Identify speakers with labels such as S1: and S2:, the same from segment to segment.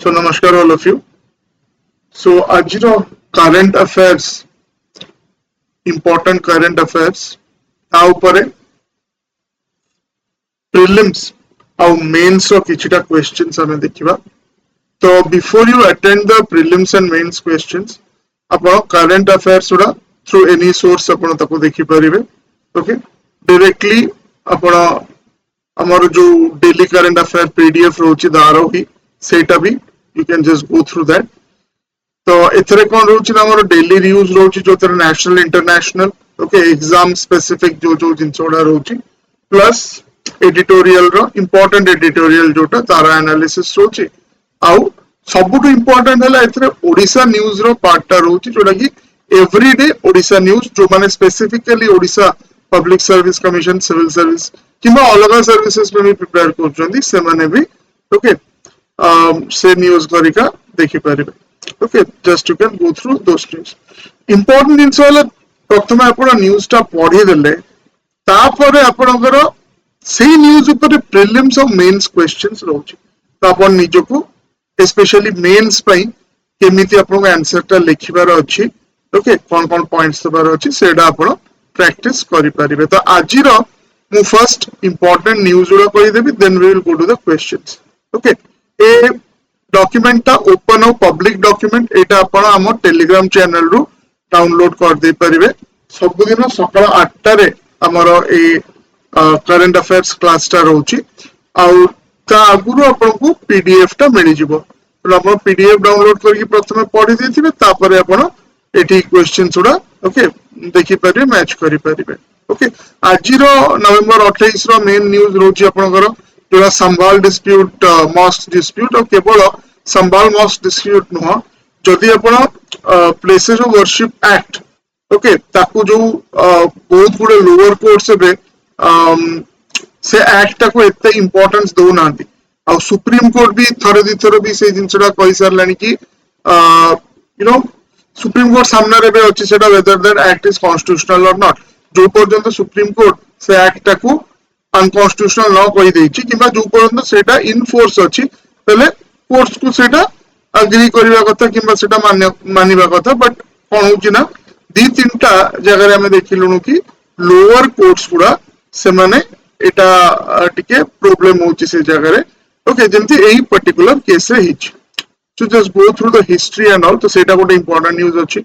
S1: So namaskar all of you. So ajiro current affairs, important current affairs ता upare prelims ଆଉ mains ର କିଛିଟା questions ଆମେ ଦେଖିବା. तो before you attend the prelims and mains questions ଆପଣ current affairs उड़ा through any source ଆପଣ ତାକୁ ଦେଖି परिबे. Okay, directly ଆପଣ ଆମର जो daily current affair PDF रहउची aarohan सेटा भी you can just go through that. तो एथरे कोन रहउची हमर डेली रिव्यूज रहउची जोतर national international okay exam specific जो जिनसोडा रहउची प्लस एडिटोरियल रो इंपोर्टेंट एडिटोरियल जोटा तारा एनालिसिस रहउची आउ सबुटु इंपोर्टेंट हला एथरे ओडिसा न्यूज रो पार्टटा रहउची जोटा कि एवरीडे ओडिसा न्यूज जो माने specifically Odisha public service commission civil service किबा अलग सर्विसेज पे भी प्रिपेयर करछंदी से माने भी ओके से न्यूज करिका देखि परिबे. Okay, just you can go through those news. Important things वाले प्रथमे आपण न्यूज टा पढी देले तापरे आपनकर सेही न्यूज ऊपर प्रीलिम्स और मेंस क्वेश्चंस रहउची तो आपण निजको स्पेशली मेंस पई केमिति आपन आंसर टा लिखिबार अछि ओके कोन कोन पॉइंट्स दबार अछि सेडा आपण प्रैक्टिस करि परिबे. तो आजिरो मु फर्स्ट इंपोर्टेंट न्यूज उडा कहि देबी then we will go to the questions. Okay ए डॉक्यूमेंट टा ओपन और पब्लिक डॉक्यूमेंट एटा आपण हमर टेलीग्राम चैनल रु डाउनलोड कर दे परिबे. सब दिन सकाळ 8 रे हमर ए करंट अफेयर्स क्लास टा रहउची आ ता आगुरु आपण को पीडीएफ टा मिलि जिवो तो आपण पीडीएफ डाउनलोड करके प्रथमे पढि देथिबे तापरे आपण एठी क्वेश्चंस उडा ओके देखि परिबे मैच करि परिबे. ओके आजिरो नवंबर 28 रो मेन न्यूज रहउची आपनकर जोरा संभाल डिस्प्यूट मॉस्क डिस्प्यूट और केवल संभाल मॉस्क डिस्प्यूट नुह जदि आपण places of worship act okay ताकू जो बहुत गुडे लोअर कोर्ट्स बे से एक्ट टाको एते इंपोर्टेंस दो नांती आ सुप्रीम कोर्ट भी थरे दी थरे भी से जिनसडा कहि सरलानी कि यू नो सुप्रीम कोर्ट सामने रे बे अछि सेटा whether that act is constitutional और नॉट जो पर्यंत सुप्रीम कोर्ट से एक्ट टाको अनकॉन्स्टिट्यूशनल न कहि देछि किबा जो पर्यंत सेटा इन फोर्स अछि तले कोर्ट्स को सेटा अग्री करिवा कथा किबा सेटा मानिबा कथा बट कोन होछि ना दी तीनटा जगह रे हमें देखिलुनु कि लोअर कोर्ट्स पुरा से माने एटा टिके प्रॉब्लम होछि से जगह रे ओके जेंति एही पर्टिकुलर केस रे hitch. So just go through the history and all तो सेटा गोटे इंपोर्टेंट न्यूज अछि.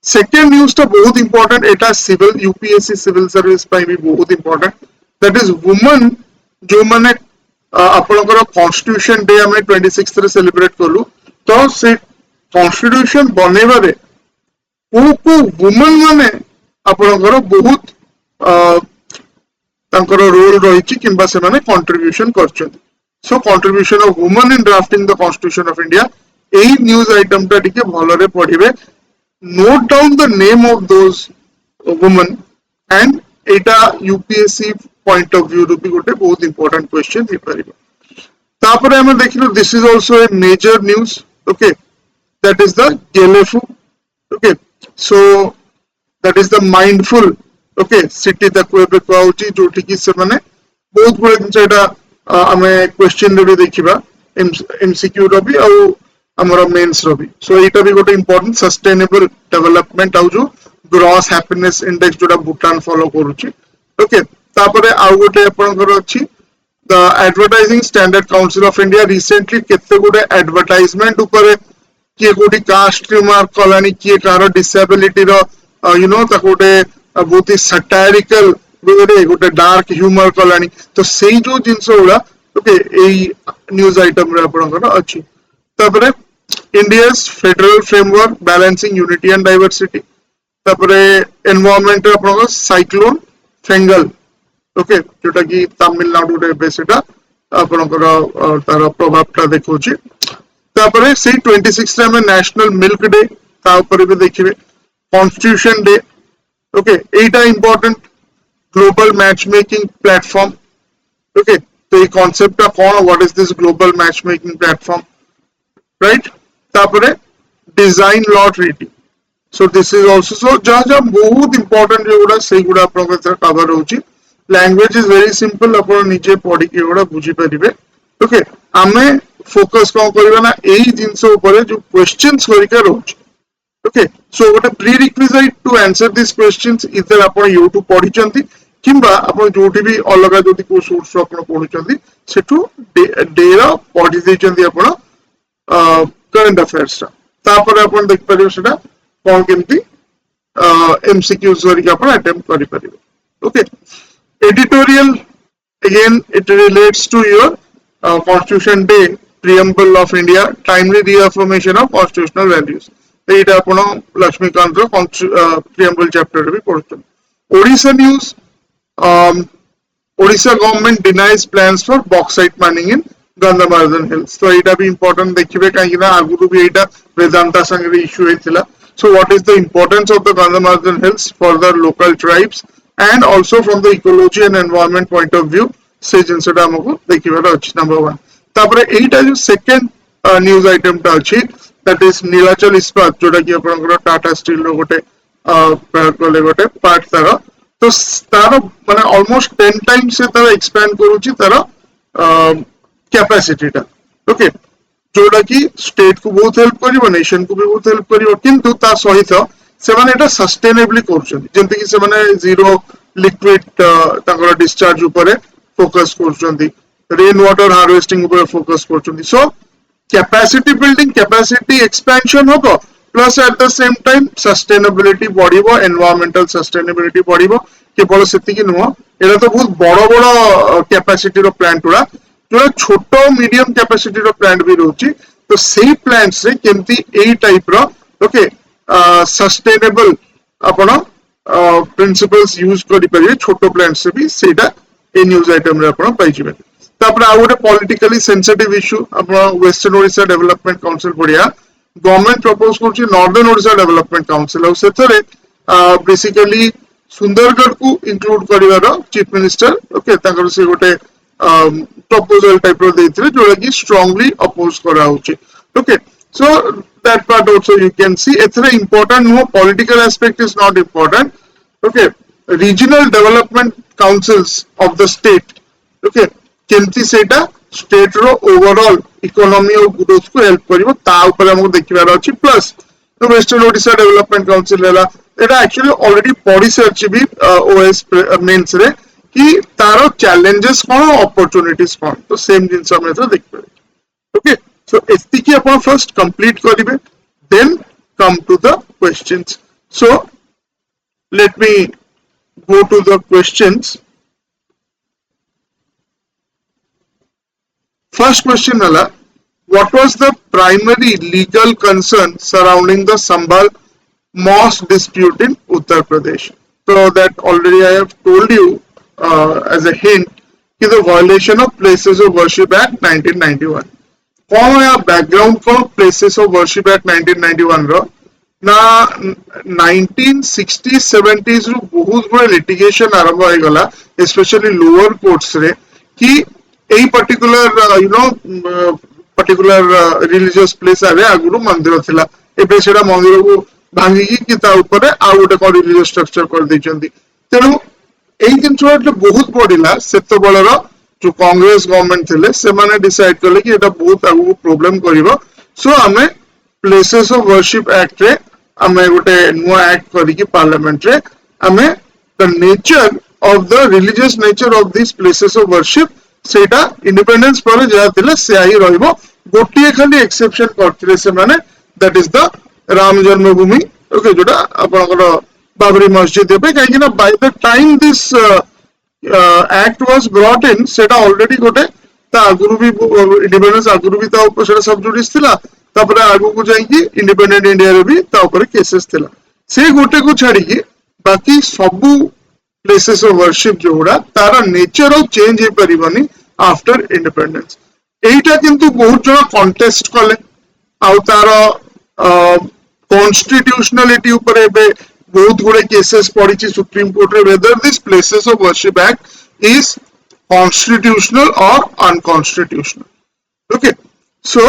S1: सेकंड न्यूज टा बहुत इंपोर्टेंट एटा सिविल यूपीएससी सिविल सर्विस पई भी बहुत इंपोर्टेंट दैट इज वुमेन जो माने आपनकर कॉन्स्टिट्यूशन डे हमें 26 रे सेलिब्रेट करलु तो से कॉन्स्टिट्यूशन बनेबा रे को वुमेन माने आपनकर बहुत तांकर रोल रहिछि किबा से माने कंट्रीब्यूशन करछथि. So contribution of women in drafting the constitution of India एही न्यूज आइटम टा टिके भलो रे पढिबे. Note down the name of those women and एटा यूपीएससी पॉइंट ऑफ व्यू रु भी गोटे बहुत इंपोर्टेंट क्वेश्चन हे परिबो. तापरे हम देखिलो this is also a major news okay that is the Gelephu okay so that is the mindful okay city तक एबे कहउची जोठी कि से माने बहुत बड़ दिन एटा हमें क्वेश्चन रे भी देखिबा एमसीक्यू रो भी आ हमर मेंस रो भी. सो एटा भी गोटे इंपोर्टेंट सस्टेनेबल डेवलपमेंट आ जो ग्रॉस हैप्पीनेस इंडेक्स जोटा भूटान फॉलो करूची ओके. तापरे आ गोटे आपनकर अछि the advertising standard council of India recently केते गोटे एडवर्टाइजमेंट ऊपर के गोटी कास्ट रिमार्क कलानी के कार डिसेबिलिटी रो यू नो ता गोटे बहुत ही सटायरिकल गोटे डार्क ह्यूमर कलानी तो सेही जो जिंस उडा ओके एई न्यूज आइटम रे आपनकर अछि. तापरे India's federal framework balancing unity and diversity तापरे एनवायरनमेंट आपनकर साइक्लोन फेंगल ओके जोटा कि तमिलनाडु रे बेसेटा आपनकर तार प्रभावटा देखौची. तापरे से 26 रे हम नेशनल मिल्क डे ता ऊपर भी देखिबे. कॉन्स्टिट्यूशन डे ओके एटा important global match making platform okay तो ये कांसेप्ट कौन what is this global match making platform right. तापरे design law treaty so this is also so जहां बहुत इंपोर्टेंट जो गुडा से गुडा आपन कवर होची. लैंग्वेज इज वेरी सिंपल अपन निजे पढ़ी के गुडा बुझी परिबे ओके. आमे फोकस कौन करबा ना एई जिंस ऊपर जो क्वेश्चंस करिका रोच ओके सो गोटे prerequisite to answer this questions इधर आपण यूट्यूब पढी चंती किंबा आपण जोटी भी अलग जोटी को सोर्स रो आपण पढुचंती सेठू डे रो पढी देचंती आपण करंट अफेयर्स रा तापर आपण देख परियो सेटा कोन केमती MCQs करिका आपण अटेम्प्ट करि परिबो okay editorial again it relates to your constitution day preamble of India timely reaffirmation of constitutional values एटा आपण लक्ष्मीकांत रो preamble chapter रे भी पढुछन Odisha news Odisha government denies plans for bauxite mining in Gandhamardan hills तो एटा भी इंपोर्टेंट देखिबे काहे ना आगु भी एटा वेदांता संगे issue हेतिला so what is the importance of the Gandhamardan hills for the local tribes and also from the ecology and environment point of view से जिनसटा हमको देखिबार अछि नंबर 1 तापर एटा जो सेकंड न्यूज आइटम ता अछि that is नीलाचल इस्पात जोटा कि आपनकर टाटा स्टील रो गोटे कोले गोटे पार्ट तार तो तार माने ऑलमोस्ट 10 टाइम्स से तार एक्सपैंड करूची तार कैपेसिटी ता ओके जोटा कि स्टेट को बहुत हेल्प करिवो नेशन को भी बहुत हेल्प करिवो किंतु ता सहित से माने एटा सस्टेनेबली करछन जेंति कि से माने जीरो लिक्विड ताकर डिस्चार्ज ऊपर फोकस करछंती रेन वाटर हार्वेस्टिंग ऊपर फोकस करछंती so capacity building capacity expansion होबो plus at the same time sustainability बढ़िबो एनवायरमेंटल सस्टेनेबिलिटी बढ़िबो केवल सेति कि नुह एला तो बहुत बड़ बड़ कैपेसिटी रो प्लांट उडा जो छोटो मीडियम कैपेसिटी रो प्लांट भी रहउची तो सेही प्लांट्स रे केमती एई टाइप रो ओके सस्टेनेबल आपण प्रिंसिपल्स यूज करि परिबे छोटो प्लांट से भी सेटा ए न्यूज आइटम रे आपण पाइ जिवे तापर आ गोटे पॉलिटिकली सेंसिटिव इश्यू आपण वेस्टर्न ओडिशा डेवलपमेंट काउंसिल पडिया गवर्नमेंट प्रपोज करछि नॉर्दर्न ओडिशा डेवलपमेंट काउंसिल और सेथरे बेसिकली सुंदरगढ़ को इंक्लूड करिवार चीफ मिनिस्टर ओके ताकर से गोटे proposal type ro deithibe जोटा कि strongly oppose करा होची okay so that part also you can see एथरे important no political aspect is not important okay regional development councils of the state okay केमती सेटा state रो overall economy और growth को help करिवो ता ऊपर हमको देखिबार अछि plus western Odisha development council लेला एटा actually already पढी सरछि भी ओएस मेंस रे कि तारो चैलेंजेस कोन अपॉर्चुनिटीज कोन तो सेम जिंस हम एतो देख पारे ओके सो एस्ती की अपन फर्स्ट कंप्लीट करिवे then come to the questions so let me go to the questions first question वाला what was the primary legal concern surrounding the Sambhal mosque dispute in Uttar Pradesh so that already I have told you as a hint कि the violation of places of worship act 1991 कौन है background कौन places of worship act 1991 रो ना 1960s 70s रो बहुत बड़ा litigation आरंभ हो गला especially lower courts रे कि एई particular you know particular religious place आरे आगुरु मंदिर थिला एबे सेडा मंदिर को भांगी कि ता ऊपर आ गोटे को रिलीजियस स्ट्रक्चर कर दैचंती तेनु एई जिंसोट बहुत पडिला सेतो बळर जो कांग्रेस गवर्नमेंट थिले से माने डिसाइड करले कि एटा बहुत आगु प्रॉब्लम करिवो सो हमें प्लेसेस ऑफ वर्शिप एक्ट रे हमें गोटे नुवा एक्ट करी कि पार्लियामेंट रे हमें the nature of the religious nature of this places of worship सेटा इंडिपेंडेंस पर जहा थिले से ही रहइबो गोटिए खाली एक्सेप्शन करथिले से माने that is the Ram Janmabhoomi okay जोटा आपनकर बाबरी मस्जिद पे काहे ना by the time this act was brought in सेटा ऑलरेडी गोटे ता आगुरु भी इंडिपेंडेंस आगुरु भी ता ऊपर सेटा सब जुडिस थिला तापर आगु को जाई कि इंडिपेंडेंट इंडिया रे भी ता ऊपर केसेस थिला से गोटे को छाडी कि बाकी सबु प्लेसेस ऑफ वर्शिप जोड़ा तारा नेचर ऑफ चेंज हे परिबनी आफ्टर इंडिपेंडेंस एटा किंतु बहुत जण कॉन्टेस्ट कले आउ तारा कॉन्स्टिट्यूशनलिटी ऊपर एबे बहुत गुडे केसेस पडिछि सुप्रीम कोर्ट रे whether this places of worship act is constitutional और अनकॉन्स्टिट्यूशनल ओके सो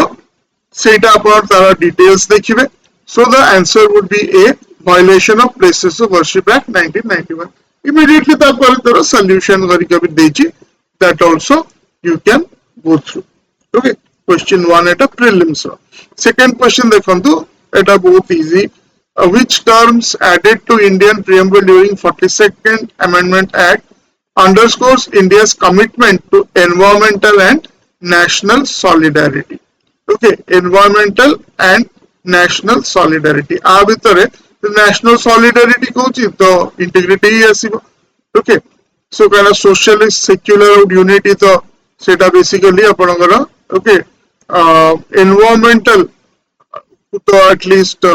S1: सेटा पर तारा डिटेल्स देखिबे so the answer would be a violation of places of worship act 1991 immediately तापर तारा सॉल्यूशन करी के भी देछि that also you can go through okay question 1 eta prelims ro. Second question देखंतु एटा बहुत easy. Which terms added to Indian preamble during 42nd Amendment Act underscores India's commitment to environmental and national solidarity? Okay, environmental and national solidarity. आ भितरे national solidarity कहूची तो integrity he आसीबो. Okay, so kind of socialist secular unity तो सेटा basically आपनकर okay environmental तो at least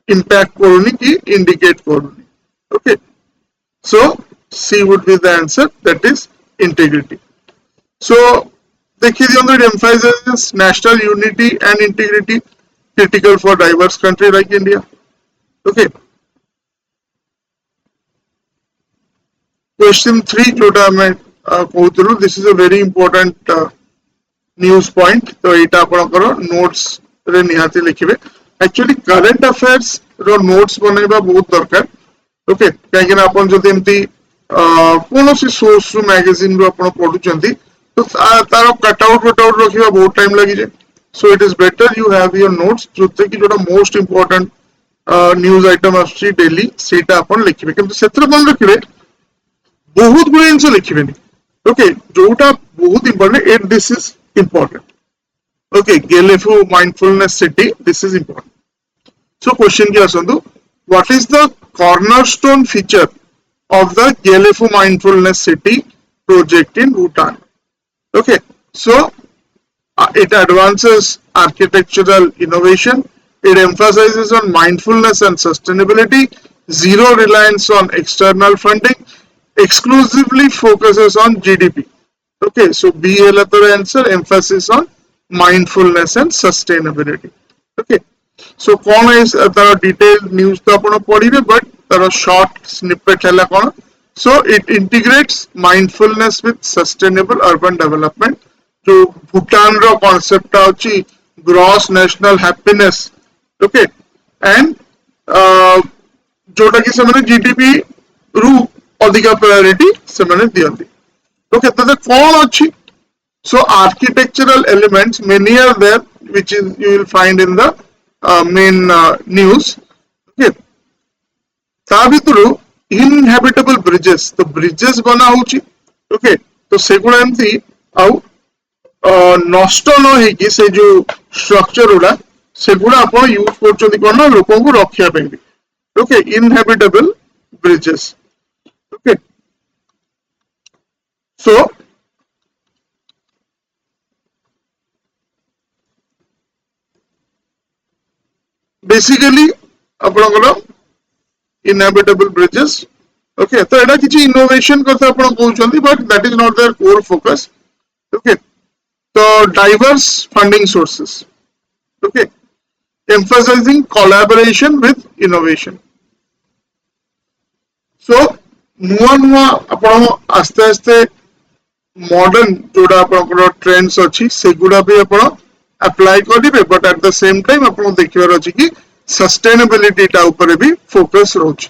S1: impact करूनी कि indicate करूनी. Okay, so C would be the answer, that is integrity. So देखिए दियो it emphasizes national unity and integrity critical for diverse country like India. Okay, question 3 जोटा मैं कहूँ, this is a very important news point. तो एटा आपनकर notes रे निहाती लिखिबे. Actually current affairs रो notes बनेबा बहुत दरकार. ओके, काहेकि आपण जदि एमती कोनोसी सोर्स रो मैगजीन रो आपण पढुचंती तो तार कट आउट रखिबा बहुत टाइम लागि जे. So it is better you have your notes जोते कि जोटा मोस्ट इंपोर्टेंट न्यूज आइटम आछि डेली सेटा आपण लिखिबे. किंतु सेत्र बन रखिबे बहुत गुड इनसो लिखिबेनी. ओके, जोटा बहुत important at this is important. Okay, Gelefu mindfulness city, this is important. So question ki asandu, what is the cornerstone feature of the Gelefu mindfulness city project in Bhutan? Okay, so it advances architectural innovation, it emphasizes on mindfulness and sustainability, zero reliance on external funding, exclusively focuses on GDP. Okay, so B is the answer, emphasis on mindfulness and sustainability. Okay, so कौन है तार detailed news तो अपन पढ़िबे, but तार short snippet है कौन. So it integrates mindfulness with sustainable urban development. जो भूटान रो concept आछि gross national happiness. Okay, and जोटा कि से माने GDP रु अधिका priority से माने दियंती. Okay, तो कौन अछि. So architectural elements, many are there, which is you will find in the main news. Okay, ता भितरु inhabitable bridges, तो bridges बना होची. Okay, तो सेगुड़ा एमती आउ नष्ट न हेकी से जो structure उडा सेगुड़ा आपण यूज करचोंती कोन ना लोकों को रखिया पे भी. Okay, inhabitable bridges. Okay, so basically आपनकर inhabitable bridges. Okay, तो एटा किछि innovation कथा आपण कहउछंती, but that is not their core focus. Okay, तो diverse funding sources. Okay, emphasizing collaboration with innovation. So नुआ आपण आस्ते आस्ते modern जोड़ा आपनकर trends अछि सेगुडा भी आपण apply करिवे, but at the same time आपण देखिबार अछि कि sustainability टा ऊपर भी focus रोच.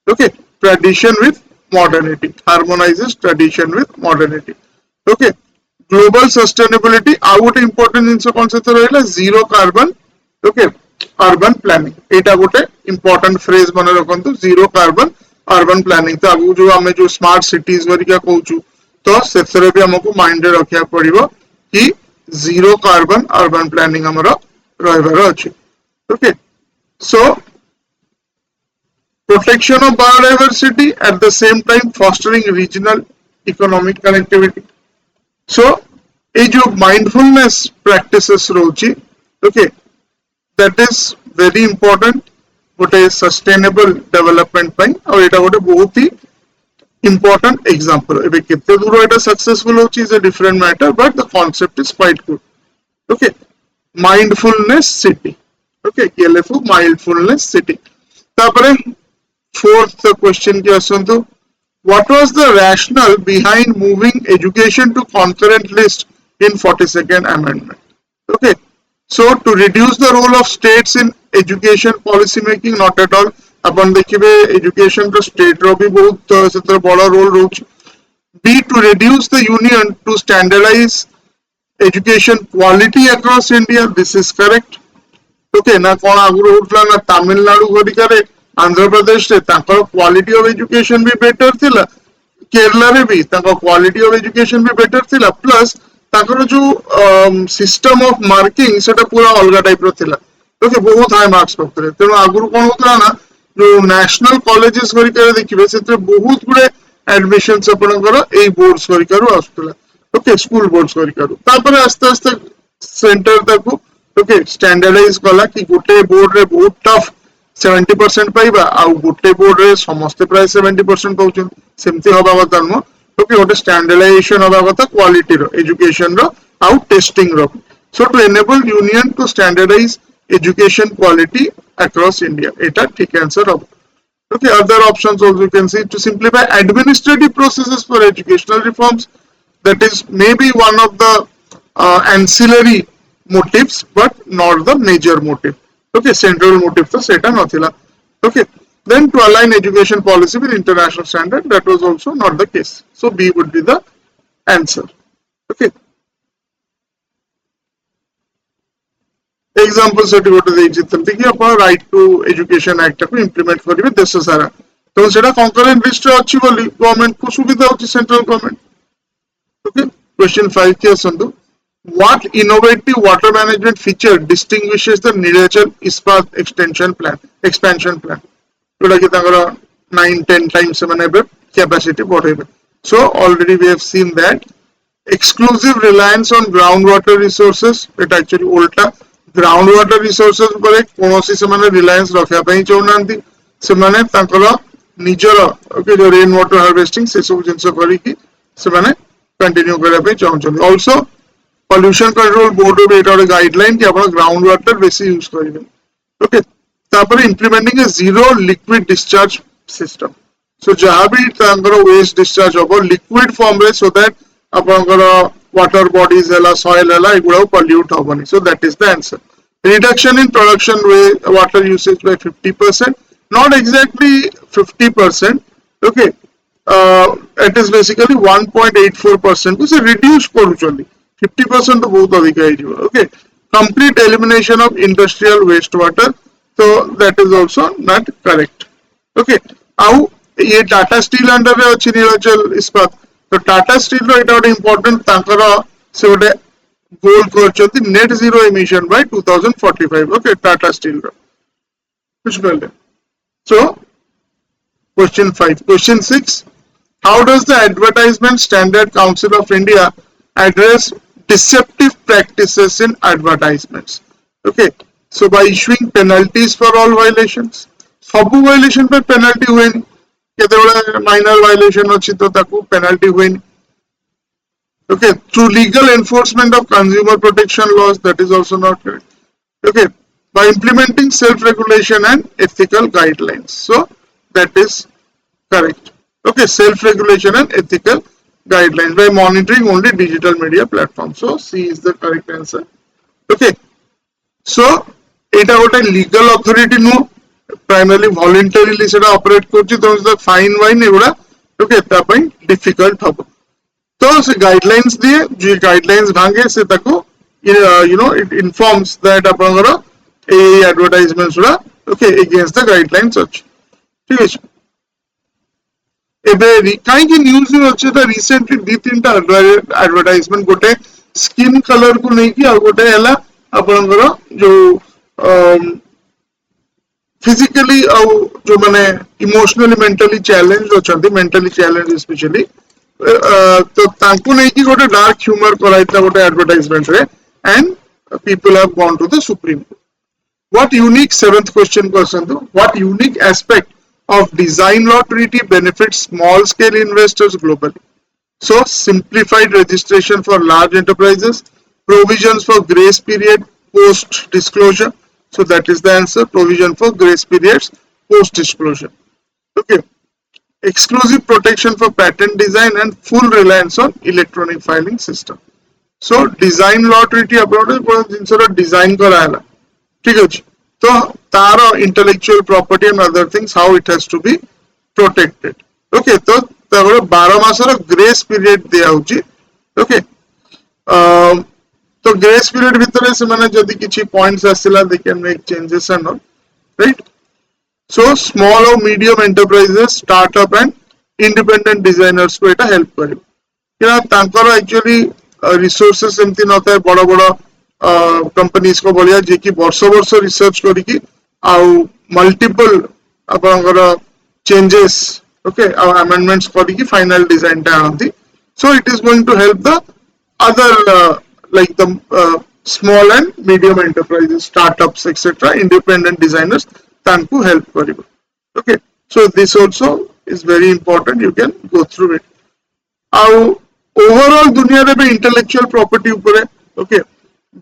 S1: Okay, tradition with modernity, harmonizes tradition with modernity. Okay, global sustainability out important in concept रहला zero carbon. Okay, urban planning एटा गोटे important phrase बने रखंतु, zero carbon urban planning. तो आगु जो हमें जो smart cities वरिका कहउछु तो सेथरे भी हमको माइंड रे रखिया पड़िबो कि zero carbon urban planning हमरो रहबार अछि. Okay, so protection of biodiversity at the same time fostering regional economic connectivity. So ये जो mindfulness practices रोची, okay, that is very important गोटे sustainable development ପାଇଁ. और एटा गोटे बहुत ही important example. एबे केते दूर एटा successful होची is a different matter, but the concept is quite good. Okay, mindfulness city. Okay, Gelefu mindfulness city. तापरे fourth question की असंतु, what was the rationale behind moving education to concurrent list in 42nd amendment? Okay, so to reduce the role of states in education policy making, not at all. Upon देखिबे education तो state रो भी बहुत सेतर बड़ा role रोच. B, to reduce the union to standardize education quality across India, this is correct. Okay, na kon agro utla na Tamil Nadu gorikare Andhra Pradesh re takar quality of education bhi better thila, Kerala re bhi takar quality of education bhi better thila, plus takar jo system of marking seta pura alga type ro thila. Okay, बहुत high marks पाउथले तेणु आगुरु कोन होतला ना जो national colleges gorikare देखिबे सेते बहुत गुडे admissions आपनकर एई boards gorikaru आस्तला. ओके स्कूल बोर्ड्स करू तापर आस्ते आस्ते सेंटर तक ओके स्टैंडर्डाइज कला कि गोटे बोर्ड रे बहुत टफ 70% पाइबा आ गोटे बोर्ड रे समस्त प्राय 70% पाउछन सेमती होबा कथा न ओके गोटे स्टैंडर्डाइजेशन होबा कथा क्वालिटी रो एजुकेशन रो आ टेस्टिंग रो so to enable union to standardise education quality across India एटा ठीक आंसर हो. Okay, other options also you can see to simplify administrative processes for educational reforms. That is maybe one of the ancillary motives, but not the major motive. Okay, central motive to seta nathila. Okay, then to align education policy with international standard, that was also not the case. So B would be the answer. Okay. Example सेठी गोटे देछि तंती कि आपण right to education act को implement करिवे देश सारा तो सेटा कंकरेंट लिस्ट रे अछि बोली गवर्नमेंट को सुविधा होछि सेंट्रल गवर्नमेंट. ओके क्वेश्चन 5 के असंतु what innovative water management feature distinguishes the Nilachal Ispat expansion plan जोटा कि तांगर 9-10 times माने capacity बढ़ेबे. So already we have seen that exclusive reliance on groundwater resources, it actually उल्टा ground water resources पर कोनोसी से माने रिलायंस रखा पई चाहनांती से माने तांकर निजर ओके जो रेन वाटर हार्वेस्टिंग से सब जिंस करी कि से माने कंटिन्यू करा पई चाहछन. Also pollution control board of एटा गाइडलाइन कि आपण ग्राउंड वाटर बेसी यूज करिवे. ओके तापर implementing a zero liquid discharge system. So जहां भी तांकर वेस्ट डिस्चार्ज होबो लिक्विड फॉर्म रे सो दैट आपनकर water bodies hela soil hela egulo pollute hobani. So that is the answer. Reduction in production water usage by 50%, not exactly 50%. Okay, it is basically 1.84% which is reduced koruchali 50% to बहुत अधिक है. Okay, complete elimination of industrial wastewater, so that is also not correct. Okay, now ये Tata steel under रे अछि नीलाचल इस्पात तो Tata steel रो एटा important तांकर से गोटे गोल करछथि net zero emission by 2045. Okay Tata steel रो कुछ बोलले. So question 5. Question 6 how does the advertisement standard council of India address deceptive practices in advertisements? Okay, so by issuing penalties for all violations, सब violation पे penalty हुए केतेबेले minor violation अछि तो ताकू penalty होइनी. Okay, through legal enforcement of consumer protection laws, that is also not correct. Okay, by implementing self regulation and ethical guidelines, so that is correct. Okay, self regulation and ethical guidelines by monitoring only digital media platforms, so C is the correct answer. Okay, so eta gote legal authority no primarily voluntarily सेटा operate करछि तो fine wine एगुडा okay ता पई difficult हबो. तो से guidelines दिए जे गाइडलाइंस भांगे से ताको you know it informs that आपनकर ए एडवर्टाइजमेंट्स उडा ओके अगेंस्ट द गाइडलाइंस अछि. ठीक अछि एबे काई कि न्यूज़ में अछि त रिसेंटली दी तीनटा एडवर्टाइजमेंट गोटे स्किन कलर को नै कि आ गोटे हला आपनकर जो फिजिकली जो माने इमोशनली मेंटली चैलेंज अछंती मेंटली चैलेंज स्पेशली तो तांकु नै कि गोटे डार्क ह्यूमर कराइता गोटे एडवर्टाइजमेंट रे and people have gone to the supreme court. What unique 7th question करसंतु what unique aspect of design law treaty benefits small scale investors globally? So simplified registration for large enterprises, provisions for grace period post disclosure, so that is the answer, provision for grace periods post disclosure. Okay, exclusive protection for patent design and full reliance on electronic filing system. So design law treaty अपने जिनसर design कराला ठीक अछि तो तारो intellectual property and other things how it has to be protected. Okay, तो तारो 12 मासर grace period दिया होची. Okay, तो grace period भितर से माने जदी किछि पॉइंट्स आसिला they can make changes and all, right. So small और medium enterprises, startup and independent designers को एटा हेल्प करिवो कि तांकर एक्चुअली रिसोर्सेस एमती नता है बड़ बड़ कंपनीज को भलिया जे कि वर्ष वर्ष रिसर्च करिकी आउ मल्टीपल आपनकर चेंजेस ओके आउ अमेंडमेंट्स करिकी फाइनल डिजाइन टा आनती. So it is going to help the other like the small and medium enterprises, startups, etc., independent designers tanku help karibo. Okay, so this also is very important. You can go through it. Our overall दुनिया रे भी intellectual property ऊपर okay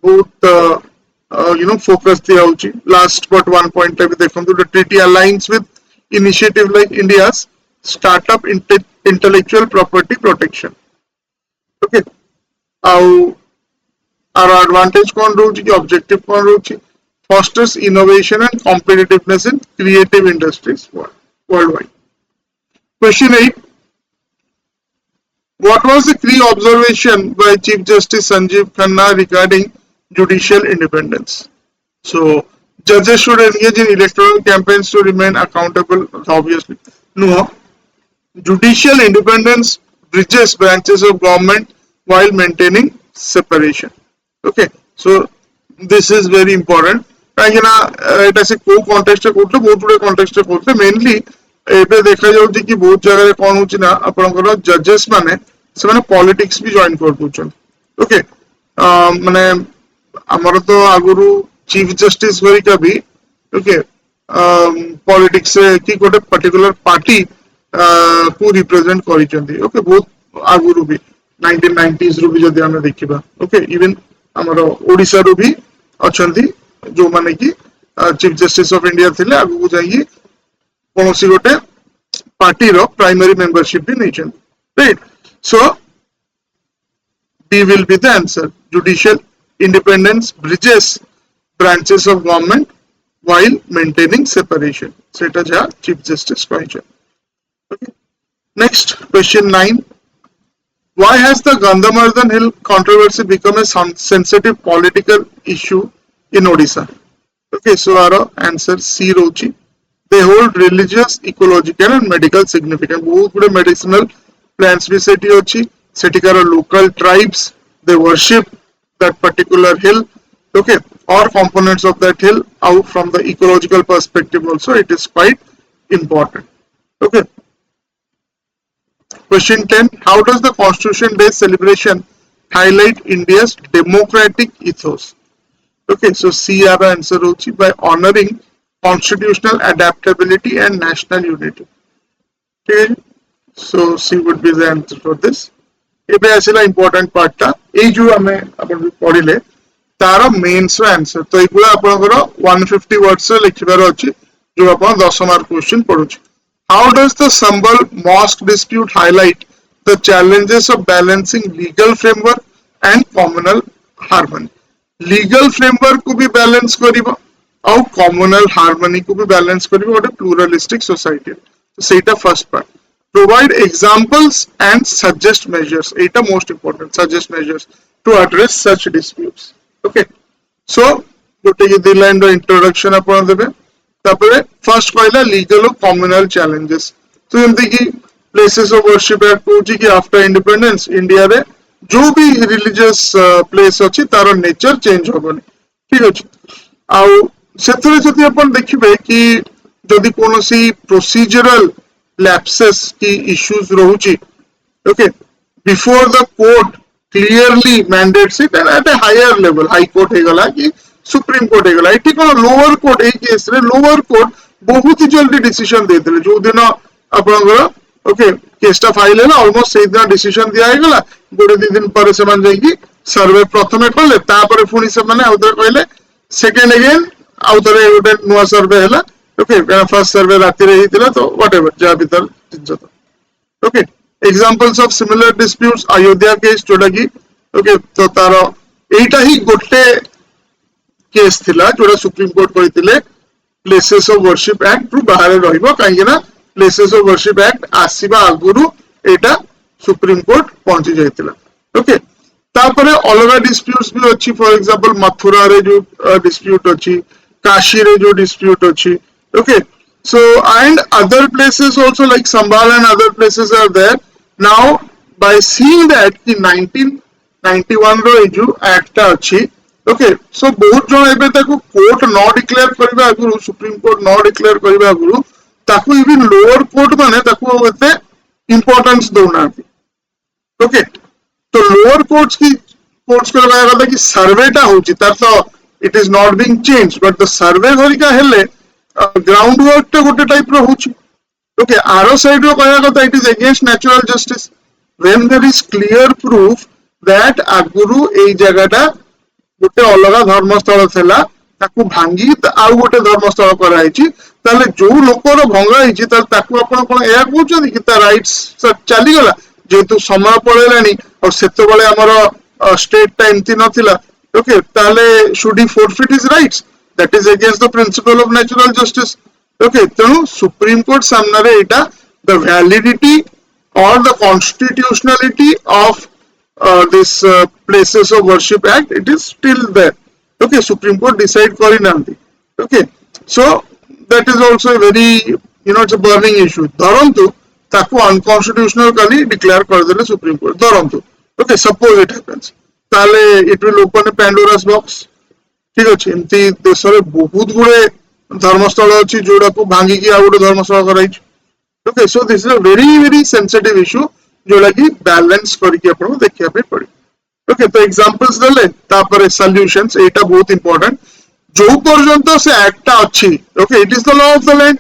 S1: बहुत focus दिया होची. Last but one point टा भी देखो तो the treaty aligns with initiative like India's startup intellectual property protection. Okay, our advantage कौन रोची कि objective कौन रोची fosters innovation and competitiveness in creative industries worldwide. Question 8. What was the key observation by Chief Justice Sanjeev Khanna regarding judicial independence? So, judges should engage in electoral campaigns to remain accountable, obviously. No. Judicial independence bridges branches of government while maintaining separation. Okay, so this is very important. एटा से को context करते बहुत गुडे context करते mainly एबे देखा जाउची कि बहुत जगह कोन होची ना आपनकर जजेस माने से माने पॉलिटिक्स भी जॉइन कर दोचन. ओके, माने हमर तो आगुरु चीफ जस्टिस वरी का भी ओके पॉलिटिक्स से कि गोटे पर्टिकुलर पार्टी को रिप्रेजेंट करिसेंती. ओके, बहुत आगुरु भी 1990s रु भी जदि हम देखिबा. ओके, इवन हमर ओडिसा रु भी अछंती जो माने कि चीफ जस्टिस ऑफ इंडिया थिले आगु जाई कोनोसी गोटे पार्टी रो प्राइमरी मेंबरशिप भी नहीं छन, right. So B will be the answer. Judicial independence bridges branches of government while maintaining separation. सेटा जा चीफ जस्टिस कहिछ. Okay, next question 9. Why has the Gandhamardhan Hill controversy become a sensitive political issue in Odisha? Okay, so our answer C rochi. They hold religious, ecological and medical significance. बहुत बड़े medicinal plants भी सेठी होची. सेठिकार local tribes, they worship that particular hill. Okay, or components of that hill. Out from the ecological perspective also, it is quite important. Okay. Question 10. How does the Constitution Day celebration highlight India's democratic ethos? Okay, so C our answer hochi by honoring constitutional adaptability and national unity. Okay, so C would be the answer for this. एबे आसिला important part टा ए जो हमें अपन पढिले तार mains रो answer तो एगुला आपनकर 150 words रे लिखिबार अछि जो अपन 10 मार्क क्वेश्चन पढुछ. How does the Sambal mosque dispute highlight the challenges of balancing legal framework and communal harmony? Legal framework को भी balance करिबो और communal harmony को भी balance करिबो गोटे pluralistic society. तो सेटा first part. Provide examples and suggest measures. Eta most important. Suggest measures to address such disputes. Okay. So गोटे ये दी लाइन रो introduction अपन देबे. तापरे फर्स्ट कहला लीगल और कम्युनल चैलेंजेस. तो जेमति कि प्लेसेस ऑफ वर्शिप एक्ट होची कि आफ्टर इंडिपेंडेंस इंडिया रे जो भी रिलीजियस प्लेस अछि तार नेचर चेंज होबनी. ठीक अछि. आ सेथरे जति अपन देखिबे कि जदि कोनोसी प्रोसीजरल लैप्सेस की इश्यूज रहउची okay before the court clearly mandates it and at a higher level high court हे गला कि सुप्रीम कोर्ट हेगला एठी कोन लोअर कोर्ट ए केस रे लोअर कोर्ट बहुत ही जल्दी डिसीजन दे देले जो दिन आपनकर ओके केसटा फाइल हैला ऑलमोस्ट सेही दिन डिसीजन दिया हेगला गोटे दि दिन पर से मान जाई कि सर्वे प्रथमे करले तापर पुनी से माने आउतर कहले सेकंड अगेन आउतर गोटे नुवा सर्वे हैला ओके फर्स्ट सर्वे राती रे हितला तो व्हाटएवर जा भीतर जिंजत. Okay, examples of similar disputes Ayodhya case जोडा कि ओके तो तारो एटा ही गोटे केस थिला जोड़ा सुप्रीम कोर्ट कहितिले प्लेसेस ऑफ वर्शिप एक्ट रु बाहर रहिबो काहे ना प्लेसेस ऑफ वर्शिप एक्ट आसीबा आगुरु एटा सुप्रीम कोर्ट पहुंची जायतिला. ओके, तापरे अलग डिस्प्यूट्स भी अच्छी फॉर एग्जांपल मथुरा रे जो डिस्प्यूट अच्छी काशी रे जो डिस्प्यूट अच्छी okay so and other places also like Sambhal and other places are there now by seeing that कि 1991 रो ए जो एक्ट अच्छी ओके सो बहुत जन एबे ताको कोर्ट न डिक्लेयर करबा आगु सुप्रीम कोर्ट न डिक्लेयर करबा आगु ताको इवन लोअर कोर्ट माने ताको एते इंपोर्टेंस दोना ओके तो लोअर कोर्ट्स को लगाया था कि सर्वेटा होची तार तो it is not being change but the survey घरिका हेले ग्राउंड वर्क टे गोटे टाइप रो होची ओके आरो साइड रो कहया कथा it is against natural justice when there is clear proof that आगुरु एई जगहटा गोटे अलग धर्मस्थल थेला ताकू भांगी आउ गोटे धर्मस्थल कराइछि ताले जो लोकर भंगा हिछि ताकू आपण कोन एया कहउछन कि ता राइट्स चली गला जेतु समय पळेलानी और सेतो बळे हमर स्टेट टाइम ति नथिला ओके ताले should he forfeit his rights that is against the principle of natural justice okay तेणु सुप्रीम कोर्ट सामने रे एटा द वैलिडिटी और the constitutionality of this places of worship act it is still there okay supreme court decide kari nanti okay so that is also a very it's a burning issue dharantu taku unconstitutional kali declare kar dele supreme court dharantu okay suppose it happens tale it will open a pandora's box ठीक अछि एमती देश रे बहुत गुडे धर्मस्थल अछि जोडा को भांगी की आ गुडे धर्मस्थल कराई okay so this is a very sensitive issue जोला कि बैलेंस करके आपन देखिया पे पड़ी ओके तो एग्जांपल्स देले तापरे सॉल्यूशंस एटा बहुत इंपोर्टेंट जो पर्यंत से एक्ट अछि okay it is the law of the land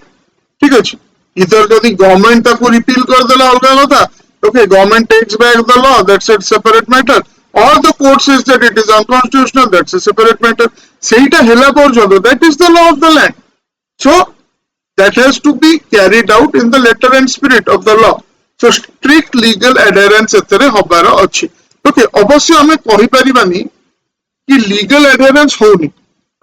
S1: ठीक अछि इधर जदी गवर्नमेंट ताको रिपील कर देला अलगा कथा okay government takes back the law that's a separate matter और the court says that it is unconstitutional that's a separate matter सेटा हेला पर्यंत that is the law of the land so that has to be carried out in the letter and spirit of the law so strict legal adherence एतरे हबार अछि okay अवश्य हमें कहि परिबानी कि लीगल एडहेरेंस होनी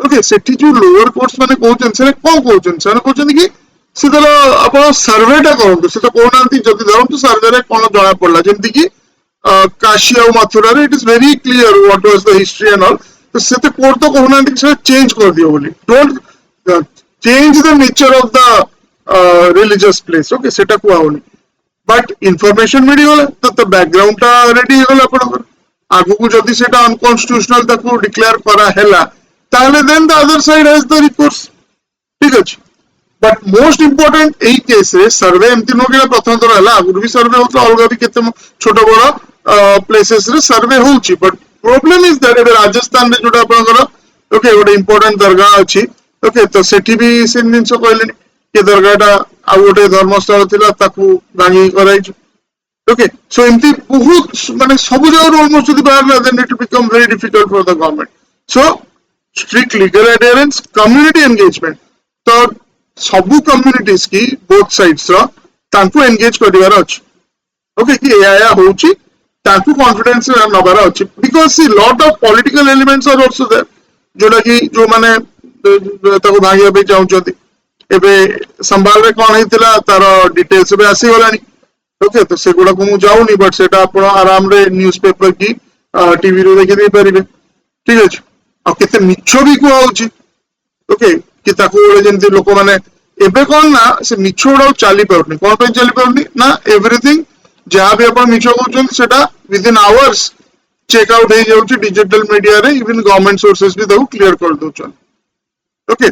S1: ओके सेठी जो लोअर कोर्ट्स माने कहउछन से कोन कहउछन से कहउछन कि सिदर आपण सर्वेटा करंतु से तो कोनांती जति धरंतु सर्वे रे कोन जणा पडला जेमति कि काशी और मथुरा रे it is very clear what was the history and all तो सेते कोर्ट तो कोनांती से चेंज कर दियो बोली don't change the nature of the religious place okay सेटा को आउनी बट इनफॉरमेशन मिली गला तो बैकग्राउंड टा रेडी हो गला आपण आगु को जदी सेटा अनकॉन्स्टिट्यूशनल ताको डिक्लेयर करा हैला ताले then the other side has the recourse ठीक अछि बट मोस्ट इंपोर्टेंट एई केस रे सर्वे एमति न गेला प्रथम तर हैला आगु भी सर्वे होतो अलगा भी केते छोटो बड़ प्लेसेस रे सर्वे होउची but problem is that Rajasthan रे जोटा आपण करो ओके गोटे इंपोर्टेंट दरगाह अछि ओके तो सेठी भी सेम दिन सो कहलेनी के दरगाहटा आ गोटे धर्मस्थल थिला ताकू भांगी कराई ओके सो एमती बहुत माने सब जगह ऑलमोस्ट द बाहर then it become very difficult for the government so strict legal adherence community engagement तो सब कम्युनिटीज की बोथ साइड्स रो तांकू एंगेज करिवार अछि ओके कि एया होउची तांकू कॉन्फिडेंस नबार अछि because see lot of political elements are also there जोला कि जो माने ताकू भांगिया पे चाहउछथि एबे संभाल रे कोन हेतिला तार डिटेल्स बे आसी गलानी ओके तो से गुडा को मु जाउनी बट सेटा आपण आराम रे न्यूज़पेपर की टीवी रे देखि दे परिबे ठीक अछि आ केते मिछो भी को होउची ओके कि ताको जेंति लोक माने एबे कोन ना से मिछो उडा चाली परनी कोन पे चाली परनी ना एवरीथिंग जहां भी आपण मिछो कहउछन सेटा with in hours check out हे जाउची डिजिटल मीडिया रे इवन गवर्नमेंट सोर्सेस भी दउ क्लियर कर दोछन okay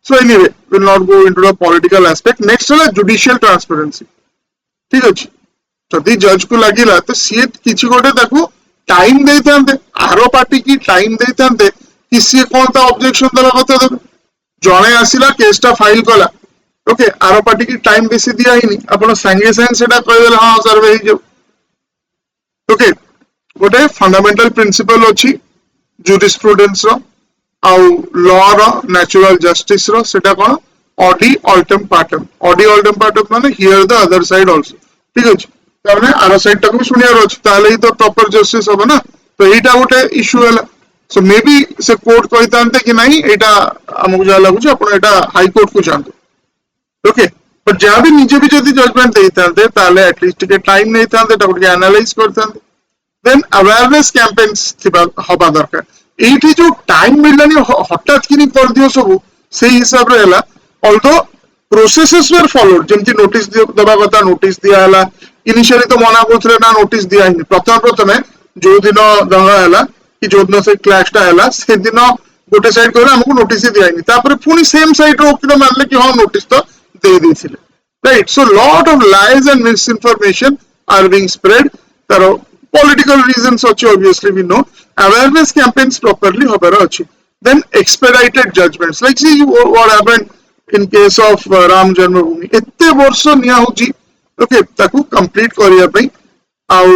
S1: so anyway we'll not go into the political aspect next है judicial transparency ठीक अछि जदि जज को लागिला तो सी किछि गोटे ताको टाइम देइथांते आरो पार्टी की टाइम देइथांते कि सी कोन ता ऑब्जेक्शन दला कथा दे जणे आसिला केसटा फाइल कला ओके आरो पार्टी की टाइम बेसी दिया हिनी आपण संगे संग सेटा कहि देला हां सर्वे हे जो ओके गोटे फंडामेंटल प्रिंसिपल अछि जुरिस्प्रुडेंस रो आउ लॉ रो नेचुरल जस्टिस रो सेटा कोन ऑडी ऑल्टम पार्टम माने here the other side also ठीक अछि तारने आरो साइड टाको सुनिया रो ताले ही तो प्रॉपर जस्टिस होबा ना तो एटा गोटे इशू हला सो मे बी से कोर्ट कहितांते कि नहीं एटा हमकु जा लागु छ आपण एटा हाई कोर्ट को जानतो ओके पर जहां भी निजे भी जदी जजमेंट देइतांते ताले एटलीस्ट के टाइम नहीं थांते ताको के एनालाइज करतांते देन अवेयरनेस कैंपेन्स हवा दरकार एठी जो टाइम मिललानी हठात किनी कर दियो सब से हिसाब रे हला ऑल्दो प्रोसेसेस वर फॉलोड जेमति नोटिस दबा कथा नोटिस दिया हला इनिशियली तो मना करथले ना नोटिस दिया हिनी प्रथमे जो दिन दंगा हला कि जो दिन से क्लैशटा हला से दिन गोटे साइड कहला हमको नोटिस दिया हिनी तापर पुनी सेम साइड रो ओकिल मानले कि हां नोटिस तो दे देथिले right so lot of lies and misinformation are being spread taro political reasons achi obviously we know awareness campaigns properly hobar achi then expedited judgments like see what happened in case of ram janmabhoomi ette borsho niya hoji okay taku complete kariya pai au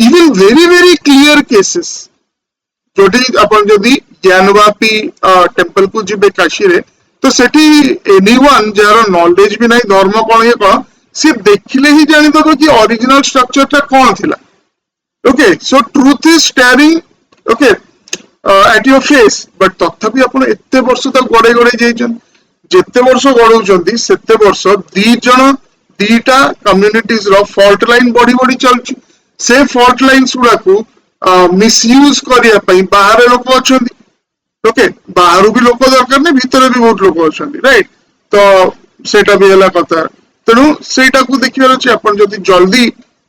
S1: even very clear cases jodi apan jodi Gyanvapi temple को जिबे काशी रे तो सेठी anyone jar knowledge भी नहीं धर्म कौन ये कौन सी देखिले ही जानी दबो कि ओरिजिनल स्ट्रक्चर टा कौन थिला okay so truth is steering okay at your face but तथापि आपण एते वर्ष तक गडे गडे जाइछन जेते वर्ष गडौचंती सेते वर्ष दी जण दीटा कम्युनिटीज रो फॉल्ट लाइन बड़ी बड़ी चलची से फॉल्ट लाइन्स गुडा को मिसयूज करिया पई बाहर लोक अछंती ओके बाहर भी लोक दरकार नहीं भीतर भी बहुत लोक अच्छा राइट तो सेटा भी हला कथा तेणु सेटा को देखिबार अछि आपण जदि जल्दी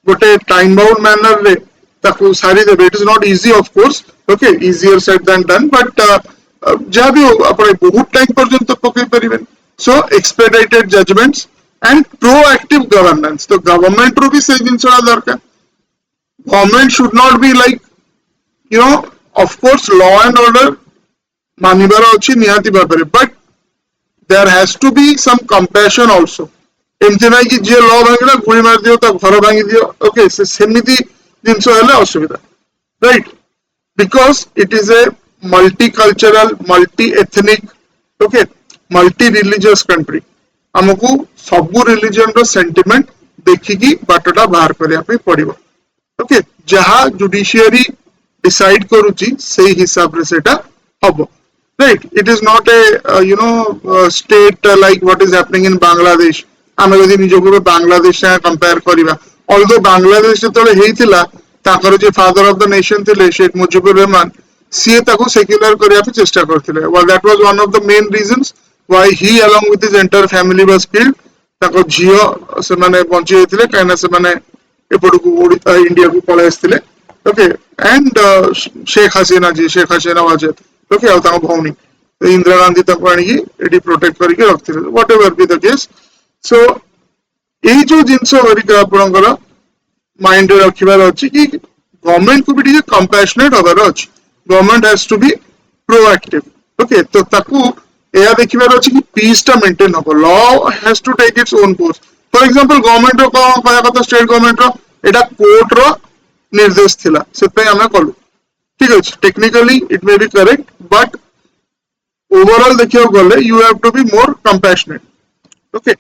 S1: गोटे टाइम बाउंड मैनर रे ताकू सारी देबे it is not easy of course okay easier said than done but जहाँ भी आपण बहुत टाइम पर्यंत पकई परिबे so expedited judgments and proactive governance तो गवर्नमेंट रो भी से जिनसला दरकार government should not be like you know of course law and order मानिबार अछि निहाती भाबरे but there has to be some compassion also एमति नै कि जे लॉ भांगला गुली मार दियो त घर भांगी दियो ओके से सेमिति जिंस हले असुविधा right because it is a multicultural multi ethnic okay multi religious country हमकु सब रिलीजन रो सेंटिमेंट देखिकी बाटटा बाहर करिया पे पड़िबो ओके जहां जुडिशियरी डिसाइड करूची सेही हिसाब रे सेटा हबो right it is not a state like what is happening in Bangladesh आमे जदि निजको बांग्लादेश से कंपेयर करिबा although बांग्लादेश जतले हेइतिला ताकर जे फादर ऑफ द नेशन थिले शेख मुजिबुर रहमान सी ताको सेक्युलर करिया पे चेष्टा करथिले well that was one of the main reasons why he along with his entire family was killed ताको जियो से माने पहुंची हेतिले काना से माने एपडकू इंडिया को पळे आस्थिले okay and Sheikh Hasina was okay आ ताको भौनी इंदिरा गांधी ताको आनी एडी प्रोटेक्ट करके रखथिले whatever be the case so ए जो जिंसो वरिका आपनकर माइंड रे रखिबार अछि कि गवर्नमेंट को भी टिके कंपैशनेट होबार अछि government has to be proactive okay तो ताको एया देखिबार अछि कि पीस टा मेंटेन हो law has to take its own course for example government रो कहया कथा स्टेट गवर्नमेंट रो एटा कोर्ट रो निर्देश थिला सेते हमें कलु ठीक अछि technically it may be correct but overall देखियो गले you have to be more compassionate okay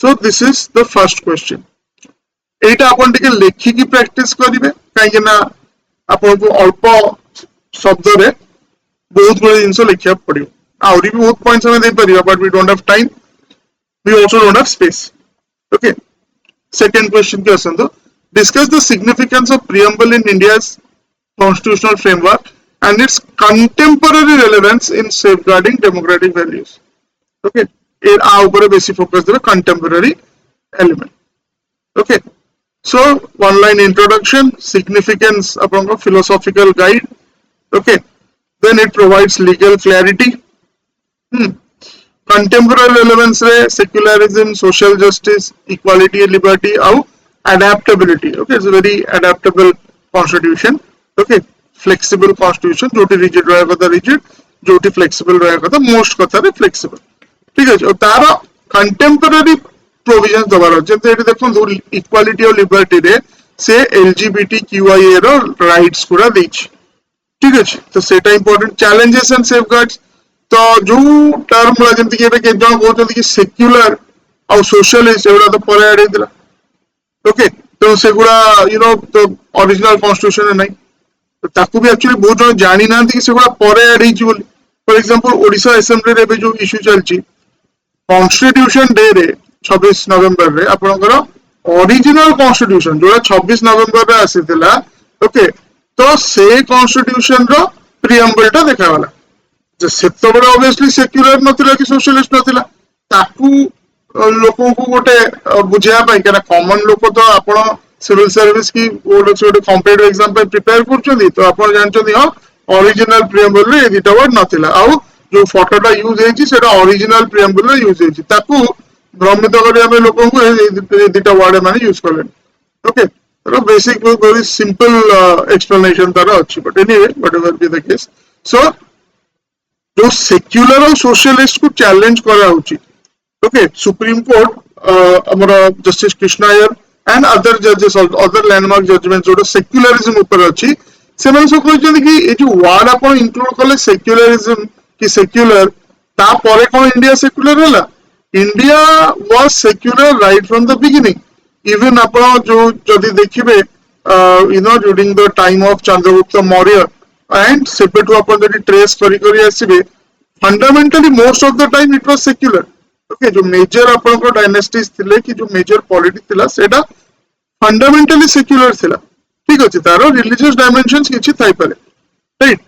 S1: so this is the first question एटा आपण टिके लेखि की प्रैक्टिस करिवे काहे ना आपण को अल्प शब्द रे बहुत बड़ी जिंस लिखिया पड़ियो आउरी भी बहुत पॉइंट्स हमें दे परियो but we don't have time we also don't have space okay second question के असंदो discuss the significance of preamble in India's constitutional framework and its contemporary relevance in safeguarding democratic values okay it a upare basic focus the contemporary element okay so one line introduction significance upon a philosophical guide okay then it provides legal clarity contemporary relevance re secularism social justice equality and liberty au adaptability okay it's a very adaptable constitution okay flexible constitution जोटी rigid रहा कथा rigid जोटी flexible रहा कथा most कथा रे flexible ठीक है और तारा contemporary provisions दबार अछि तो एटी देखो equality और liberty रे से LGBTQIA रो rights पूरा देछि ठीक है तो सेटा important challenges and safeguards तो जो टर्म ला जेंति के के जण कहत कि secular और socialist एवडा तो परे आडे दिला ओके तो सेगुड़ा यू नो तो ओरिजिनल कॉन्स्टिट्यूशन नहीं तो ताकू भी एक्चुअली बहुत जन जानी ना कि सेगुड़ा परे ऐड हिची बोली फॉर एग्जांपल ओडिशा असेंबली रे जो इश्यू चलची कॉन्स्टिट्यूशन डे रे 26 नवंबर रे आपनकर ओरिजिनल कॉन्स्टिट्यूशन जो 26 नवंबर रे आसीतिला ओके तो से कॉन्स्टिट्यूशन रो प्रियम्बल टा देखागला जे सेतबेले ऑब्वियसली सेक्युलर नथिला कि सोशलिस्ट नथिला ताकू लोकों को गोटे बुझाया पाई केना कॉमन लोक तो आपण सिविल सर्विस की गोटे कॉम्पिटिटिव एग्जाम पे प्रिपेयर करछथि तो आपण जानछथि हां ओरिजिनल प्रियम्बल रे एदिटा वर्ड नथिला आउ जो फोटोटा यूज हेछि सेटा ओरिजिनल प्रियम्बल रे यूज हेछि ताकू भ्रमित करिया पे लोकों को एदिटा वर्ड माने यूज करले ओके तो बेसिक वेरी सिंपल एक्सप्लेनेशन तार अछि but anyway whatever be the case सो जो सेक्युलर और सोशलिस्ट को चैलेंज करा होछि ओके सुप्रीम कोर्ट हमर justice Krishna Iyer and other जजेस अदर लैंडमार्क जजमेंट जो सेक्युलरिज्म ऊपर अछि से माने सब कहछन कि ए जो वर्ड आपण इंक्लूड करले सेक्युलरिज्म कि सेक्युलर ता परे कोन इंडिया सेक्युलर हला India was secular right from the beginning even आपण जो जदी देखिबे you know during the time of Chandragupta Maurya and सेपेटू आपण जदी ट्रेस करी करी आसीबे fundamentally most of the time it was secular okay जो मेजर आपण को डायनेस्टीज थिले कि जो मेजर पॉलिटी थिला सेटा फंडामेंटली सेक्युलर थिला ठीक अछि तारो रिलीजियस डायमेंशंस किछि थाई पारे राइट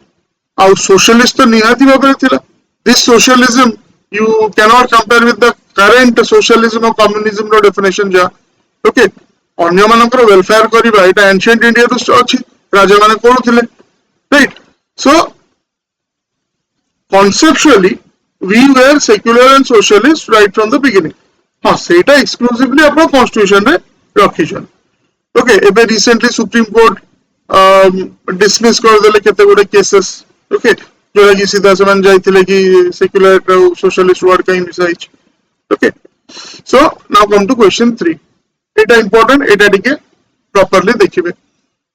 S1: आउ सोशलिस्ट तो निहाती भाबरे थिला this socialism you can not compare with the current socialism और कम्युनिज्म रो डेफिनेशन जा ओके अन्य मानकर वेलफेयर करिबा एटा एंशिएंट इंडिया तो अछि राजा माने कोरुथिले right so conceptually we were secular and socialist right from the beginning हाँ सेटा exclusively अपन constitution रे रखिछन ओके एबे रिसेंटली सुप्रीम कोर्ट डिसमिस कर देले केते गुडे केसेस ओके जोरा कि सीधा समान जाइथिले कि सेक्युलर और सोशलिस्ट वर्ड कहीं मिसाइछ okay so now come to question 3 एटा इंपोर्टेंट एटा टिके प्रॉपर्ली देखिबे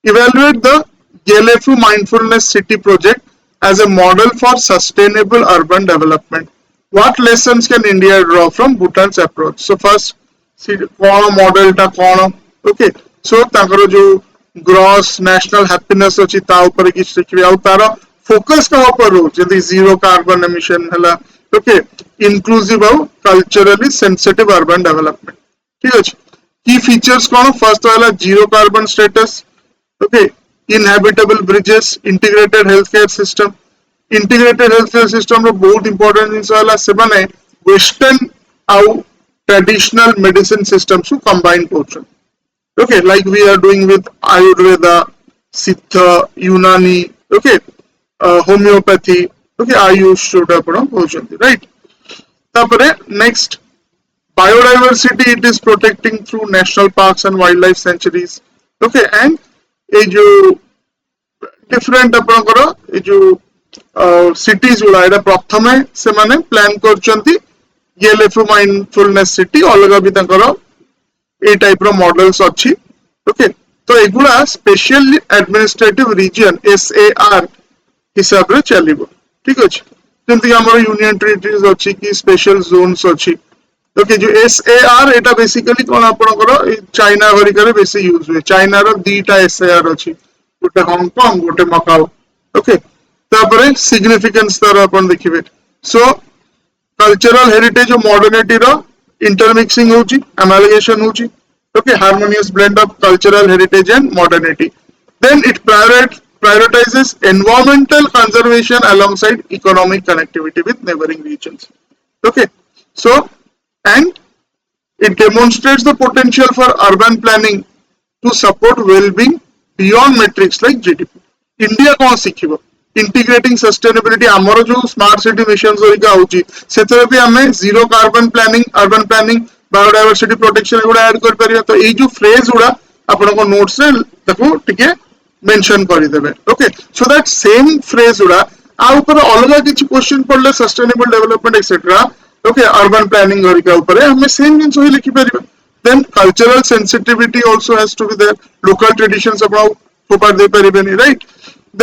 S1: evaluate the GLFU mindfulness city project as a model for sustainable urban development. What lessons can India draw from Bhutan's approach? So first, कौन model टा कौन okay so ताकर जो gross national happiness अछि ता ऊपर कि देखिबे आ तार फोकस का ऊपर रो जदी जीरो कार्बन एमिशन हला okay inclusive और culturally sensitive urban development ठीक अछि की फीचर्स कौन फर्स्ट वाला zero carbon status okay inhabitable bridges integrated healthcare system रो बहुत इंपोर्टेंट जिंस वाला से माने वेस्टर्न आउ ट्रेडिशनल मेडिसिन सिस्टम्स को कंबाइन करछन okay like we are doing with Ayurveda Siddha Unani okay homeopathy okay Ayush जोटा आपण कहउछन राइट तापरे next biodiversity it is protecting through national parks and wildlife sanctuaries okay and ए जो डिफरेंट आपनकर ए जो सिटीज गुला एटा प्रथमे से माने प्लान करचंती GLFU माइंडफुलनेस सिटी अलग भी तंकर ए टाइप रो मॉडल्स अछि ओके तो एगुला स्पेशल एडमिनिस्ट्रेटिव रीजन SAR हिसाब रे चलिबो ठीक अछि जेंति हमर यूनियन टेरिटरीज अछि कि स्पेशल जोन्स अछि ओके जो SAR एटा बेसिकली कोन आपनकर चाइना भरी करे बेसी यूज हुए चाइना रो दीटा SAR अछि गोटे हांगकांग गोटे मकाओ ओके तापरे सिग्निफिकेंस तार अपन देखिबे सो कल्चरल हेरिटेज और मॉडर्निटी रो इंटरमिक्सिंग होची एमालगेशन होची okay harmonious blend of cultural heritage and modernity then it prioritizes environmental conservation alongside economic connectivity with neighboring regions okay so and it demonstrates the potential for urban planning to support well-being beyond metrics like GDP India कौन सिखिबो integrating sustainability हमरो जो smart city missions होइका होची सेतरे भी हमें zero carbon planning urban planning biodiversity protection गुडा add कर परिया तो ए जो फ्रेज गुडा आपन को नोट्स रे देखो टिके मेंशन करि देबे okay so that same phrase गुडा आ ऊपर अलग किछ क्वेश्चन पड़ले sustainable development etcetera okay urban planning होइका ऊपर हमें सेम जिंस होई लिखि परिबा then cultural sensitivity also has to be there local traditions about फोपार दे परिबेनी राइट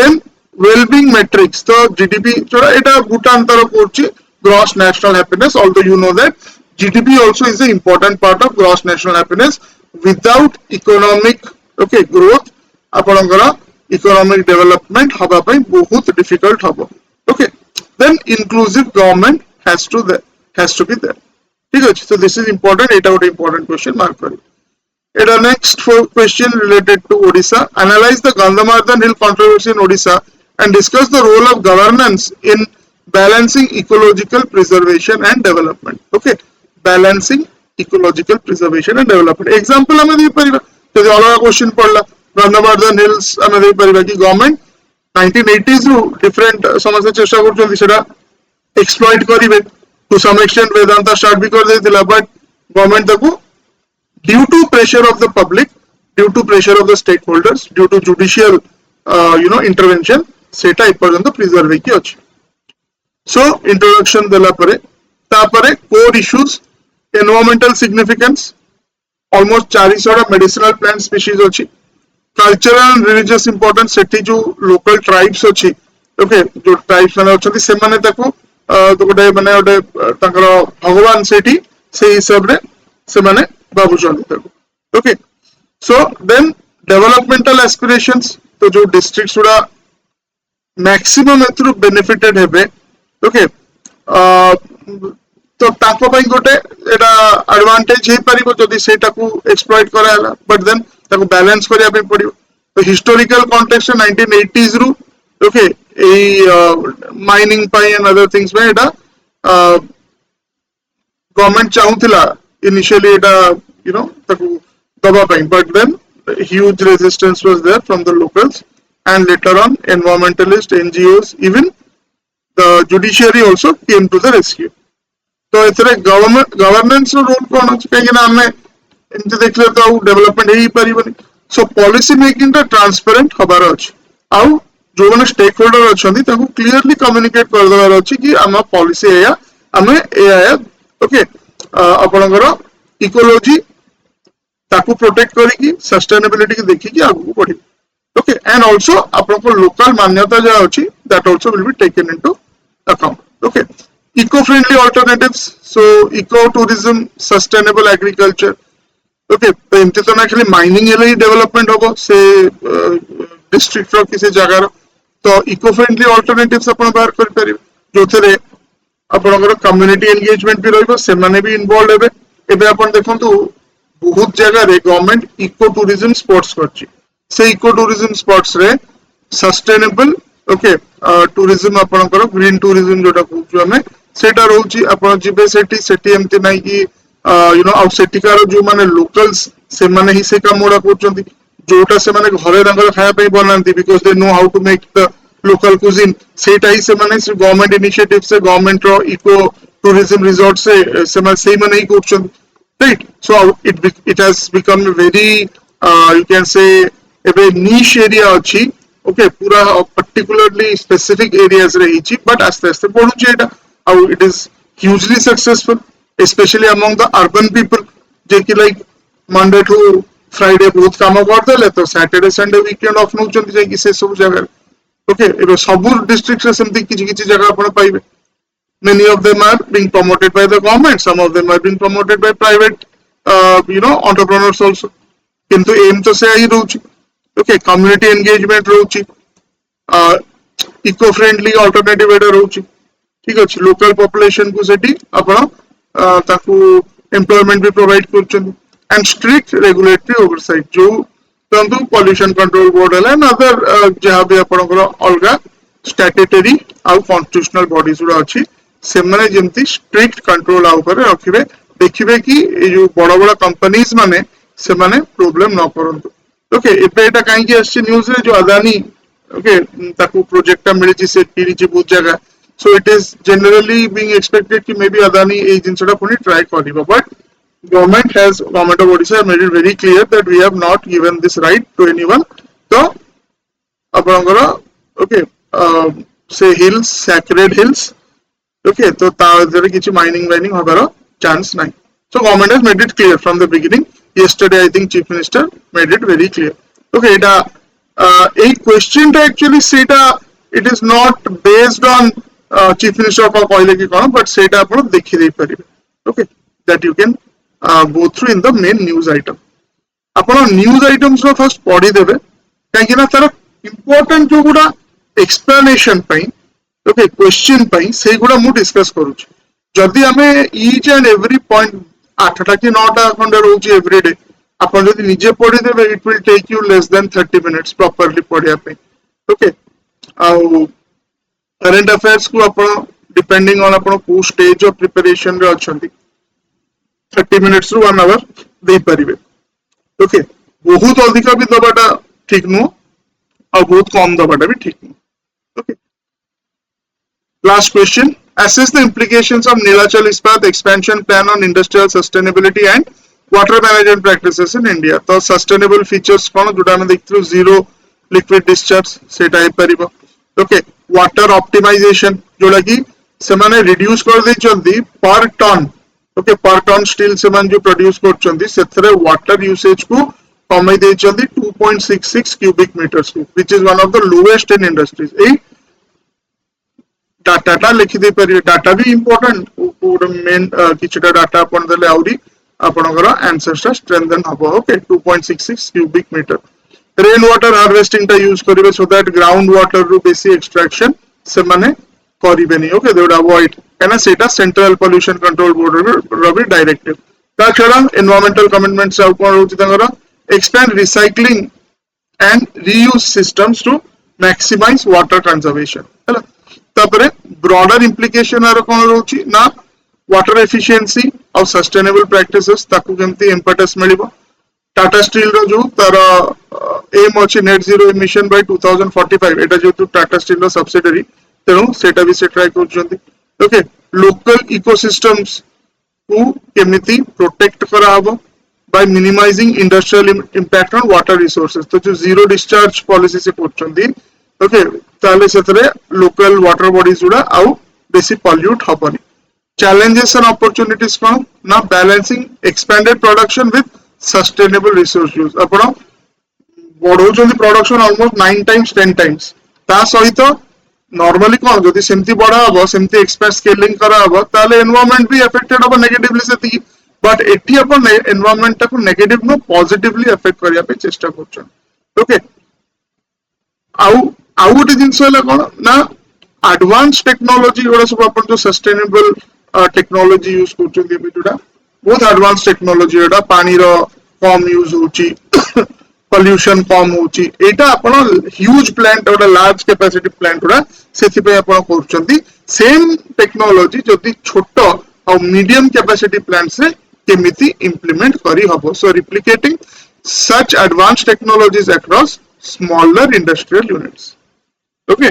S1: देन well-being metrics तो GDP जोड़ा एटा भूटान तरफ होची gross national happiness although you know that GDP also is an important part of gross national happiness without economic okay growth आपनकर economic development हबा पई बहुत difficult हबो okay then inclusive government has to be there ठीक अछि so this is important एटा ଗୋଟେ important question mark करी Eta next question related to Odisha. Analyze the Gandhamardan Hill controversy in Odisha and discuss the role of governance in balancing ecological preservation and development. Okay, balancing ecological preservation and development. Example ଆମେ ଦେଇପାରିବା ଯଦି ଅଲଗା question ପଡିଲା Gandhamardan Hills ଆମେ ଦେଇପାରିବା କି government 1980s ରୁ different ସମସ୍ତେ ଚେଷ୍ଟା କରୁଛନ୍ତି ସେଟା exploit କରିବେ to some extent Vedanta start ବି କରିଦେଇଥିଲା but government ତାକୁ due to pressure of the public, due to pressure of the stakeholders, due to judicial intervention सेटा एपर्यंत प्रिजर्व ହେଇକି ଅଛି. So introduction देला परे तापरे core issues environmental significance almost 400 medicinal plant species अछि. Cultural and religious importance सेठी जो local tribes अछि okay जो tribes माने अछंती से माने ताको गोटे माने गोटे ताकर भगवान सेठी से हिसाब रे से माने बाबुचंदी ताको okay. So then developmental aspirations तो जो districts उडा maximum एथरु benefited हेबे ओके तो ताको पई गोटे एटा एडवांटेज हे परिबो जदी सेटा को एक्सप्लॉइट कराला बट देन ताको बैलेंस करिया पे पड़ियो. तो हिस्टोरिकल कॉन्टेक्स्ट 1980s रु ओके ए माइनिंग पाई एंड अदर थिंग्स में एटा गवर्नमेंट चाहुथिला इनिशियली एटा ताको दबा पाई but then huge resistance was there from the locals and later on environmentalist NGOs even the judiciary also came to the rescue. तो एथरे गवर्नेंस रोल कोन अछि कहि ना हमें एमति देखले तो डेवलपमेंट हेई परिबनी. सो पॉलिसी मेकिंग टा ट्रांसपेरेंट हबार अछि आउ जो माने स्टेक होल्डर अछंती ताको क्लियरली कम्युनिकेट कर देबार अछि कि हम पॉलिसी एया हमें एया ओके आपनकर इकोलॉजी ताको प्रोटेक्ट करी कि सस्टेनेबिलिटी की देखि कि आगु बढ़ी ओके एंड आल्सो आपनकर लोकल मान्यता जा अछि that also will be taken into account okay. Eco-friendly alternatives, so eco-tourism, sustainable agriculture. Okay, तो इनके तो ना खाली mining ये ही development होगा से district रो किसी जगह रो तो eco-friendly alternatives अपन बाहर कर परियो जो थे अपन अगर community engagement भी रही हो से मने भी involved है बे अपन देखो तो बहुत जगह रे government eco-tourism spots करची से eco-tourism spots रे sustainable okay tourism अपन करो green tourism जोटा कहूँ हमें सेटा रोची अपन जिबे सेटी एमती नाही कि आउ सेटिकार जो माने लोकल्स से माने ही से काम मोडा करचंती जोटा से माने घरे रंगर खाया पे बनांती because they know how to make the local cuisine सेटा ही से माने गवर्नमेंट इनिशिएटिव से गवर्नमेंट रो इको टूरिज्म रिसोर्ट से माने से माने ही करचंती right. So it has become very you can say एबे नीश एरिया अछि ओके पूरा पर्टिकुलरली स्पेसिफिक एरियाज रही बट आस्ते आस्ते बढ़ुची एटा how it is hugely successful especially among the urban people जे कि like Monday to Friday बहुत काम करते ले तो Saturday Sunday weekend off नौ चंदी जाए कि से सब जगह ओके एबे सबुर डिस्ट्रिक्ट से समथि किछि किछि जगह आपण पाइबे. Many of them are being promoted by the government, some of them are being promoted by private entrepreneurs also किंतु एम तो से ही रहउची ओके कम्युनिटी एंगेजमेंट रहउची इको फ्रेंडली अल्टरनेटिव एटा रहउची ठीक अछि लोकल पॉपुलेशन को सेठी आपण ताकू एम्प्लॉयमेंट भी प्रोवाइड करछन एंड स्ट्रिक्ट रेगुलेटरी ओवरसाइट जो तंतु पॉल्यूशन कंट्रोल बोर्ड हला एंड अदर जहां भी आपनकर अलगा स्टैट्यूटरी आ कॉन्स्टिट्यूशनल बॉडीज उडा अछि से माने जेमति स्ट्रिक्ट कंट्रोल आ ऊपर रखिबे देखिबे कि ए जो बड़ा बड़ा कंपनीज माने से माने प्रॉब्लम न करंतु ओके एपे एटा काहे कि अछि न्यूज़ रे जो अदानी ओके ताकू प्रोजेक्ट मिली छि से पीरी छि बहुत जगह. So it is generally being expected कि maybe Adani ए जिनसटा पुनी try करिबो but government of Odisha made it very clear that we have not given this right to anyone. तो आपनकर ओके से hills sacred hills ओके तो ता जरे किछि माइनिंग हबार चांस नाही. So government has made it clear from the beginning. Yesterday I think chief minister made it very clear. Okay Etah A question टा एक्चुअली सेटा it is not based on chief minister को कहले कि कोन but सेटा आपण देखि दे परिबे okay that you can go through in the main news item. आपण न्यूज़ आइटम्स रो फर्स्ट पढी देबे काहे ना तार इंपोर्टेंट जो गुडा एक्सप्लेनेशन पई ओके क्वेश्चन पई से गुडा मु डिस्कस करूची जदी हमें ईच एंड एवरी पॉइंट 8टा कि 9टा खंड रहउची एवरी डे आपण जदि निजे पढ़ी देबे it will take you less than 30 minutes properly पढ़िया पे ओके आउ करंट अफेयर्स को आपण डिपेंडिंग ऑन आपण को स्टेज ऑफ प्रिपरेशन रे अछंती 30 मिनिट्स रु 1 आवर दे परिबे ओके बहुत अधिक भी दबाटा ठीक नु और बहुत कम दबाटा भी ठीक नु okay last question assess the implications of Nilachal Ispat expansion plan on industrial sustainability and water management practices in India तो sustainable features कोन जोटा हम देखथु zero liquid discharge सेटा हे परिबो ओके water optimization जोला की से माने reduce कर दे चंदी per ton okay per ton steel से मान जो produce कर चंदी सेथरे water usage को कमाई दे चंदी 2.66 cubic meters को which is one of the lowest in industries A data लिखि दे परिबे डाटा भी इंपोर्टेंट पूरा मेन किछटा डाटा अपन देले आउरी आपनकर आंसर सा स्ट्रेंथन हबो okay 2.66 cubic metre rain water harvesting टा यूज करिवे सो दैट ग्राउंड वाटर रु बेसी एक्सट्रैक्शन से माने करिवे नहीं ओके दे वुड अवॉइड एना सेटा सेंट्रल पोल्यूशन कंट्रोल बोर्ड रो भी डायरेक्टिव ता छडा एनवायरमेंटल कमिटमेंट्स आ कोन होची तंगर expand recycling and reuse systems to maximize water conservation हैला तापरे ब्रॉडर इम्प्लिकेशन आरो कोन रोची ना वाटर एफिशिएंसी और सस्टेनेबल प्रैक्टिसेस ताकू केमती इंपैक्टस मिलिबो टाटा स्टील रो जो तार एम अछि नेट जीरो एमिशन बाय 2045 एटा जो टाटा स्टील रो सब्सिडरी तेनु सेटा भी से ट्राई करछंती ओके लोकल इकोसिस्टम्स को केमती प्रोटेक्ट करा हबो by minimizing industrial impact on water resources तो जो जीरो डिस्चार्ज पॉलिसी से करछंती ओके ताले सेतरे लोकल वाटर बॉडीज जुड़ा आउ बेसी पॉल्यूट हबनी challenges and opportunities कोन ना balancing expanded production with sustainable resource use आपण बढो जंदी प्रोडक्शन ऑलमोस्ट 9 टाइम्स 10 टाइम्स ता सहित नॉर्मली कोन जदी सेमती बडा हबो सेमती एक्सपेंड स्केलिंग करा हबो ताले एनवायरनमेंट भी अफेक्टेड हबो नेगेटिवली सेती बट एटी अपन एनवायरनमेंट को नेगेटिव नो पॉजिटिवली अफेक्ट करिया पे चेष्टा करछन ओके आउ गोटे जिनस कोन ना एडवांस टेक्नोलॉजी गोडा सब अपन जो सस्टेनेबल टेक्नोलॉजी यूज करछन जोडा बहुत एडवांस टेक्नोलॉजी जोडा पानी रो कम यूज होची पोल्यूशन कम होची एटा अपन ह्यूज प्लांट ओडा लार्ज कैपेसिटी प्लांट ओडा सेति पे अपन करछंती सेम टेक्नोलॉजी जदी छोटो और मीडियम कैपेसिटी प्लांट से केमिति इंप्लीमेंट करी हबो so replicating such advance technologies across smaller industrial units okay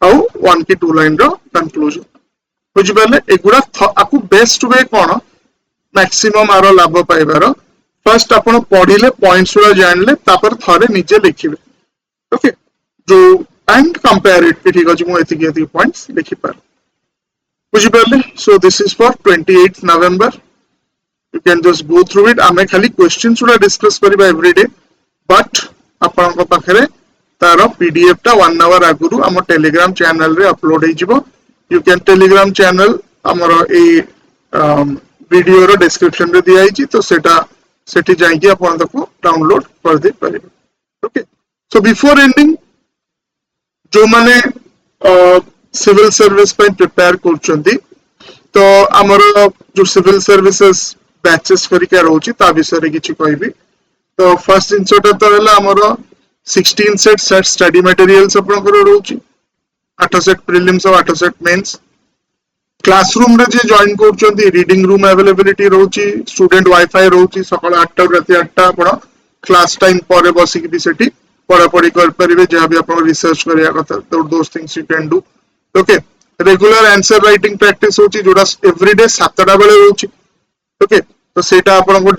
S1: आउ 1 की 2 लाइन रो कंक्लूजन बुझि परले एगुडा आपको बेस्ट वे कोन मैक्सिमम आरो लाभ पाइबार फर्स्ट आपण पढिले पॉइंट्स गुला जानले तापर थरे निजे लिखिबे ओके जो एंड कंपेयर इट ठीक अछि मु एति पॉइंट्स लिखि पार बुझि परले सो this is for 28th November you can just go through it आमे खाली क्वेश्चंस गुला डिस्कस करबा एवरीडे बट आपण को पाखरे तार पीडीएफ ता 1 आवर आगुरु हम टेलीग्राम चैनल रे अपलोड हे जिवो यू कैन टेलीग्राम चैनल हमरो ए वीडियो रो डिस्क्रिप्शन रे दिया आइची तो सेटा सेठी जाई कि आपण तको डाउनलोड कर दे परिबे ओके सो बिफोर एंडिंग जो माने सिविल सर्विस पे प्रिपेयर करछंती तो हमरो जो सिविल सर्विसेज बैचेस करिका रहउची ता विषय रे किछि कहबी तो फर्स्ट इंसर्ट तो हला हमरो 16 सेट स्टडी मटेरियल्स अपन को रहउची 8 सेट प्रीलिम्स और 8 सेट मेंस क्लासरूम रे जे जॉइन करछंती रीडिंग रूम अवेलेबिलिटी रहउची स्टूडेंट वाईफाई रहउची सकाळ 8 राति 8 आपण क्लास टाइम पर बसी कि सेठी पढा पढी कर परिबे जे भी आपण रिसर्च करिया कथा तो those things you can do okay regular answer writing practice होची जोडा एवरीडे 7टा बेले होची ओके तो सेटा आपण को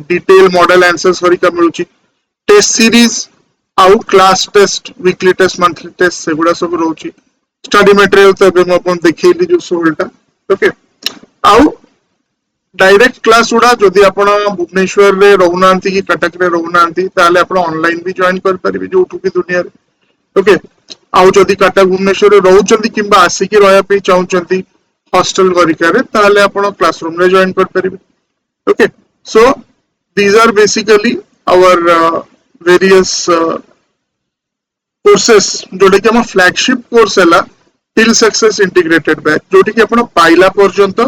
S1: डिटेल मॉडल आंसर्स करिका मिलुची टेस्ट सीरीज आउ class test weekly test monthly test सेगुडा सब रहउची स्टडी मटेरियल तो बे अपन देखैली जो 16टा ओके आउ डायरेक्ट क्लास उडा जदी आपण भुवनेश्वर रे रहुनांती की कटक रे रहुनांती ताले आपण ऑनलाइन भी जॉइन कर परिबे जो उठुकी दुनिया रे ओके आउ जदी कटक भुवनेश्वर रे रहउचंती किबा आसी की रहया पे चाहउचंती हॉस्टल करिका रे ताले आपण क्लासरूम रे जॉइन कर परिबे okay so these are basically our various courses जोडे कि हम फ्लैगशिप कोर्स हला टिल सक्सेस इंटीग्रेटेड बैच जोटी कि आपण पाइला पर्यंत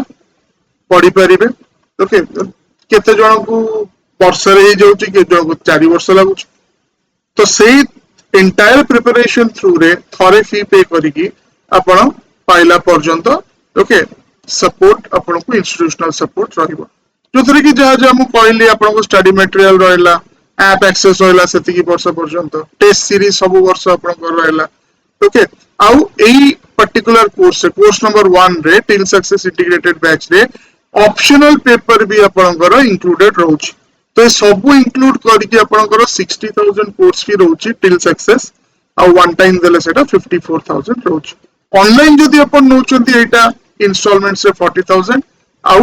S1: पढ़ी परिबे ओके केते जण को ବର୍ଷରେ ହେଇଯାଉଛି କି ଜଣକୁ 4 ବର୍ଷ ଲାଗୁଛି। ତ ସେଇ ଏଣ୍ଟାयर ପ୍ରିପାରେସନ ଥ୍ରୁ ରେ ଥରେ ଫି पे କରିକି ଆପଣ ପାଇଲା ପର୍ଯ୍ୟନ୍ତ ଓକେ ସपोର୍ଟ ଆପଣଙ୍କୁ ଇନଷ୍ଟିଟ୍ୟୁସନାଲ ସपोର୍ଟ ରହିବ, ଯୋଉଥିରେ କି ଯାହା ଯାହା ମୁଁ କହିଲି ଆପଣଙ୍କୁ ଷ୍ଟଡି ମେଟେରିଆଲ ରହିଲା, ଆପ ଆକ୍ସେସ ରହିଲା ସେତିକି ବର୍ଷ ପର୍ଯ୍ୟନ୍ତ, ଟେଷ୍ଟ ସିରିଜ ସବୁ ବର୍ଷ ଆପଣଙ୍କର ରହିଲା ଓକେ। ଆଉ ଏଇ पर्टिकुलर कोर्स नंबर 1 रे टिल सक्सेस इंटीग्रेटेड बैच रे ऑप्शनल पेपर भी आपनकर इंक्लूडेड रहउची। तो सब इंक्लूड करके आपनकर 60000 कोर्स फी रहउची टिल सक्सेस आ वन टाइम देले सेटा 54000 रहउची। ऑनलाइन जदि अपन नउचंती एटा इंस्टॉलमेंट से 40000 आ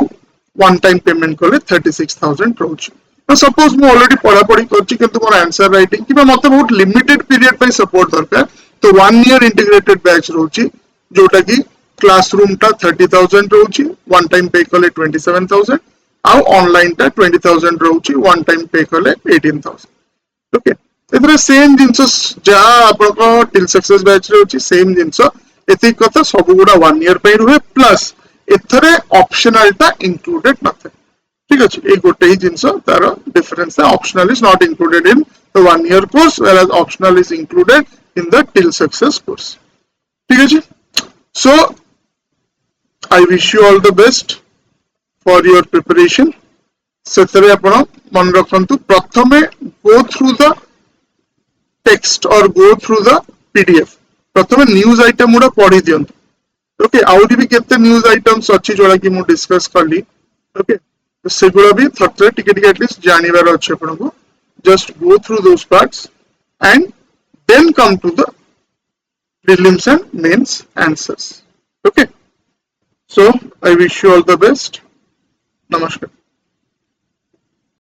S1: वन टाइम पेमेंट कले 36000 रहउची। तो सपोज मु ऑलरेडी पढ़ा पढ़ी करची किंतु मोर आंसर राइटिंग कि मते बहुत लिमिटेड पीरियड पे सपोर्ट दरकार, तो 1 ईयर इंटीग्रेटेड बैच रहउची जोटा कि क्लासरूम टा 30000 रहउची, वन टाइम पे कले 27000 आ ऑनलाइन टा 20000 रहउची, वन टाइम पे कले 18000 ओके। एथरे सेम जिंस जा आपनको टिल सक्सेस बैच रे होची सेम जिंस एति कथा सब गुडा 1 ईयर पे रुहे प्लस एथरे ऑप्शनल टा इंक्लूडेड नथे, ठीक अछि। ए गोटे ही जिंस तार डिफरेंस है, optional is not included in the 1 year course whereas optional is included in the till success course, ठीक अछि। So I wish you all the best for your preparation. सेतरे आपण मन रखंतु प्रथमे गो थ्रू द टेक्स्ट और go through the PDF, प्रथमे news item गुडा पढ़ी दियंतु ओके। आउरी भी केते न्यूज आइटम्स अछि जोड़ा कि मु डिस्कस करली ओके, तो सेगुड़ा भी थरे टिके टिके एटलीस्ट जानिबार अछि आपनको। Just go through those parts and then come to the prelims and mains answers, okay. So I wish you all the best. Namaskar.